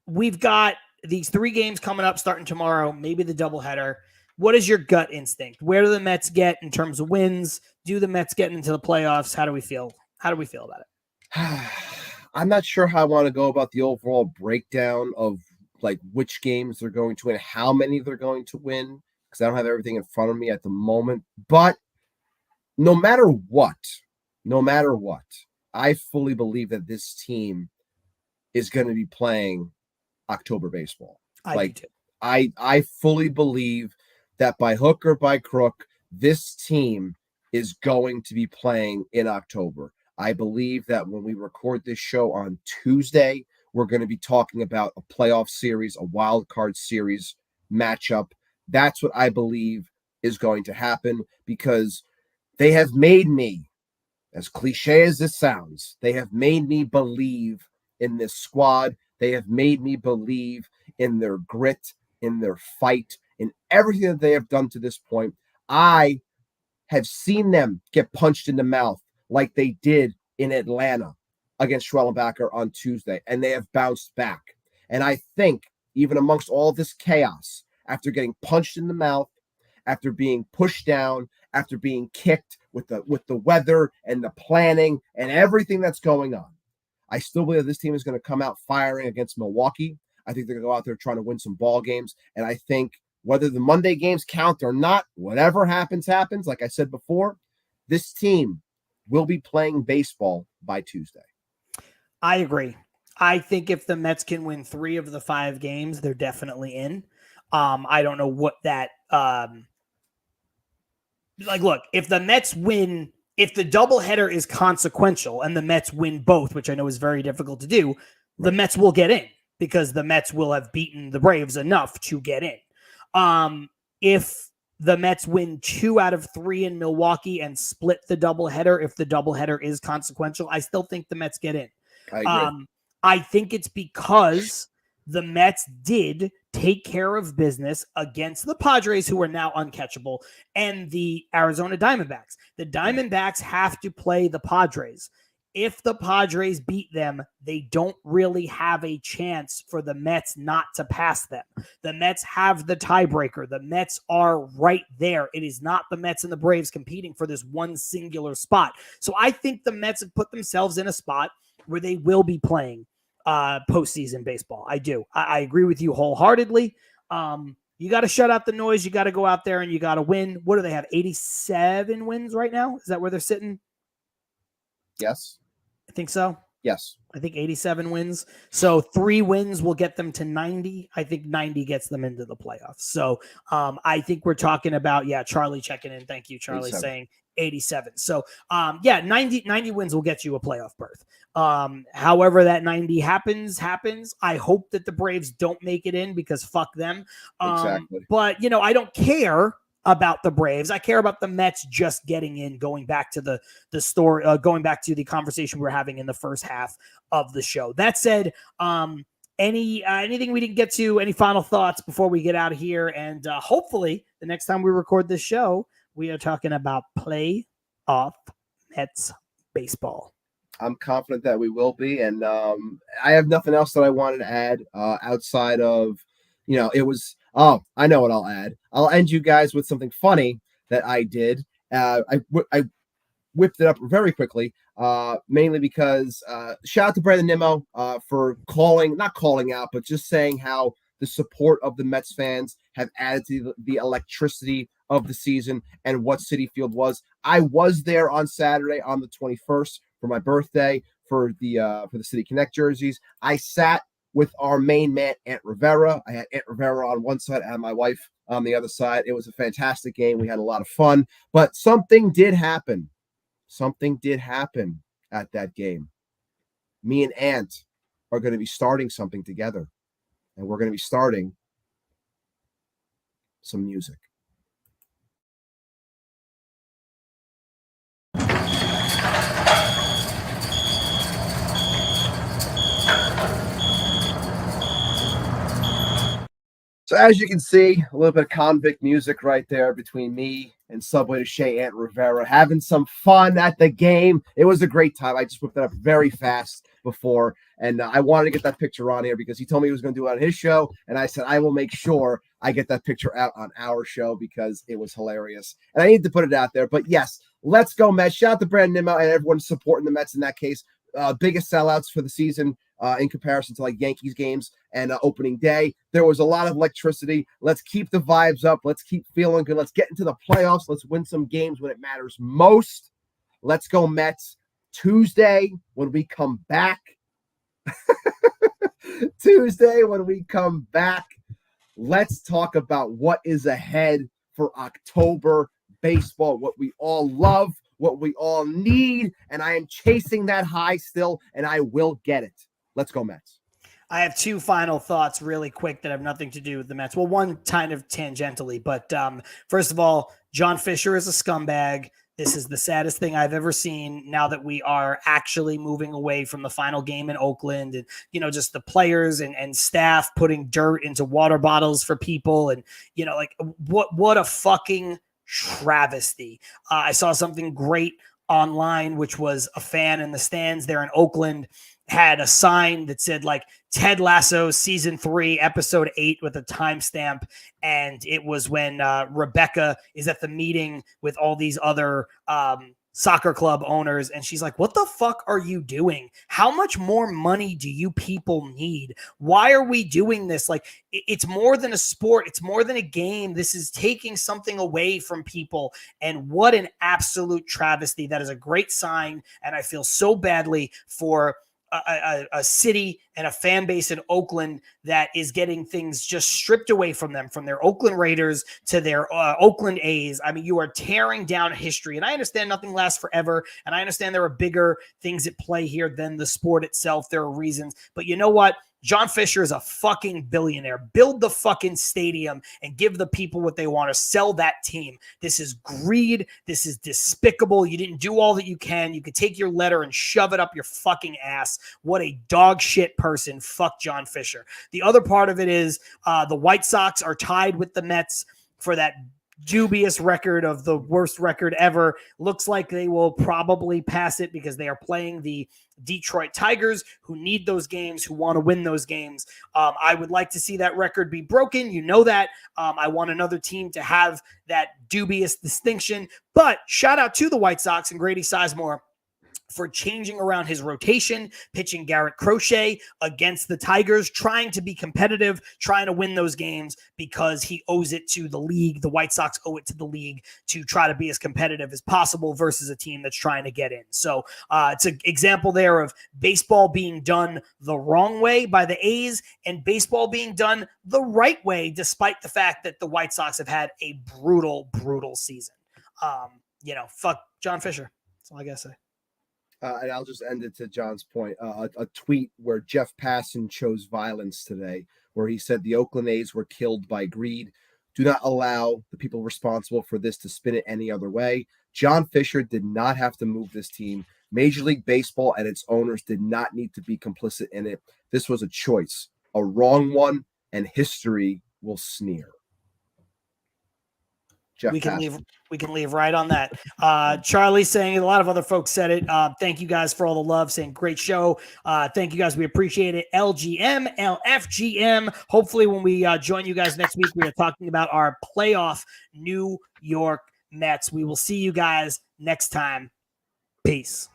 we've got these 3 games coming up starting tomorrow, maybe the doubleheader. What is your gut instinct? Where do the Mets get in terms of wins? Do the Mets get into the playoffs? How do we feel? How do we feel about it? I'm not sure how I want to go about the overall breakdown of like which games they're going to win, how many they're going to win, because I don't have everything in front of me at the moment. But no matter what, I fully believe that this team is going to be playing October baseball. I fully believe that by hook or by crook, this team is going to be playing in October. I believe that when we record this show on Tuesday, we're going to be talking about a playoff series, a wild card series matchup. That's what I believe is going to happen because they have made me, as cliche as this sounds, they have made me believe in this squad. They have made me believe in their grit, in their fight, in everything that they have done to this point. I have seen them get punched in the mouth like they did in Atlanta against Schwellenbacher on Tuesday, and they have bounced back. And I think even amongst all this chaos, after getting punched in the mouth, after being pushed down, after being kicked with the weather and the planning and everything that's going on, I still believe this team is going to come out firing against Milwaukee. I think they're going to go out there trying to win some ball games. And I think whether the Monday games count or not, whatever happens. Like I said before, this team will be playing baseball by Tuesday. I agree. I think if the Mets can win 3 of the 5 games, they're definitely in. I don't know what that look, if the Mets win, if the doubleheader is consequential and the Mets win both, which I know is very difficult to do, the Mets will get in because the Mets will have beaten the Braves enough to get in. If the Mets win 2 out of 3 in Milwaukee and split the doubleheader, if the doubleheader is consequential, I still think the Mets get in. I agree. I think it's because the Mets did take care of business against the Padres, who are now uncatchable, and the Arizona Diamondbacks. The Diamondbacks have to play the Padres. If the Padres beat them, they don't really have a chance for the Mets not to pass them. The Mets have the tiebreaker. The Mets are right there. It is not the Mets and the Braves competing for this one singular spot. So I think the Mets have put themselves in a spot where they will be playing postseason baseball. I do. I agree with you wholeheartedly. You got to shut out the noise. You got to go out there and you got to win. What do they have? 87 wins right now? Is that where they're sitting? Yes. I think so. Yes. I think 87 wins. So 3 wins will get them to 90. I think 90 gets them into the playoffs. So I think we're talking about, Charlie checking in. Thank you, Charlie, 87. saying 87. So 90 wins will get you a playoff berth. However that 90 happens. I hope that the Braves don't make it in because fuck them. Exactly. But, I don't care about the Braves. I care about the Mets just getting in, going back to the story, going back to the conversation we were having in the first half of the show. That said, anything we didn't get to, any final thoughts before we get out of here? And hopefully the next time we record this show, we are talking about playoff Mets baseball. I'm confident that we will be. And I have nothing else that I wanted to add outside of, it was, I know what I'll add. I'll end you guys with something funny that I did. I whipped it up very quickly, mainly because shout out to Brandon Nimmo for not calling out, but just saying how the support of the Mets fans have added to the electricity of the season and what Citi Field was. I was there on Saturday on the 21st for my birthday for the City Connect jerseys. I sat with our main man, Aunt Rivera. I had Aunt Rivera on one side and my wife on the other side. It was a fantastic game. We had a lot of fun, but something did happen. Something did happen at that game. Me and Aunt are going to be starting something together, and we're going to be starting some music. So as you can see, a little bit of convict music right there between me and Subway to Shea Aunt Rivera, having some fun at the game. It was a great time. I just whipped that up very fast before, and I wanted to get that picture on here because he told me he was going to do it on his show, and I said I will make sure I get that picture out on our show because it was hilarious, and I need to put it out there. But yes, let's go Mets. Shout out to Brandon Nimmo and everyone supporting the Mets in that case. Biggest sellouts for the season in comparison to like Yankees games and opening day. There was a lot of electricity. Let's keep the vibes up. Let's keep feeling good. Let's get into the playoffs. Let's win some games when it matters most. Let's go Mets. Tuesday when we come back. Let's talk about what is ahead for October baseball, what we all love, what we all need, and I am chasing that high still, and I will get it. Let's go Mets. I have two final thoughts really quick that have nothing to do with the Mets. Well, one kind of tangentially, but first of all, John Fisher is a scumbag. This is the saddest thing I've ever seen now that we are actually moving away from the final game in Oakland and, just the players and staff putting dirt into water bottles for people. And, like what a fucking travesty. I saw something great online, which was a fan in the stands there in Oakland had a sign that said like Ted Lasso season 3, episode 8 with a timestamp. And it was when Rebecca is at the meeting with all these other soccer club owners. And she's like, what the fuck are you doing? How much more money do you people need? Why are we doing this? Like, it's more than a sport. It's more than a game. This is taking something away from people. And what an absolute travesty. That is a great sign. And I feel so badly for a city and a fan base in Oakland that is getting things just stripped away from them, from their Oakland Raiders to their Oakland A's. I mean, you are tearing down history, and I understand nothing lasts forever, and I understand there are bigger things at play here than the sport itself. There are reasons, but you know what? John Fisher is a fucking billionaire. Build the fucking stadium and give the people what they want to. Sell that team. This is greed. This is despicable. You didn't do all that you can. You could take your letter and shove it up your fucking ass. What a dog shit person. Fuck John Fisher. The other part of it is the White Sox are tied with the Mets for that dubious record of the worst record ever. Looks like they will probably pass it because they are playing the Detroit Tigers, who need those games, who want to win those games. I would like to see that record be broken. You know that. I want another team to have that dubious distinction. But shout out to the White Sox and Grady Sizemore for changing around his rotation, pitching Garrett Crochet against the Tigers, trying to be competitive, trying to win those games because he owes it to the league. The White Sox owe it to the league to try to be as competitive as possible versus a team that's trying to get in. So it's an example there of baseball being done the wrong way by the A's and baseball being done the right way, despite the fact that the White Sox have had a brutal, brutal season. Fuck John Fisher. That's all I gotta say. And I'll just end it to John's point. A tweet where Jeff Passan chose violence today, where he said the Oakland A's were killed by greed. Do not allow the people responsible for this to spin it any other way. John Fisher did not have to move this team. Major League Baseball and its owners did not need to be complicit in it. This was a choice, a wrong one, and history will sneer. Jeff, we can leave right on that. Charlie saying, a lot of other folks said it. Thank you guys for all the love, saying great show. Thank you guys. We appreciate it. LGM, LFGM. Hopefully when we join you guys next week, we are talking about our playoff New York Mets. We will see you guys next time. Peace.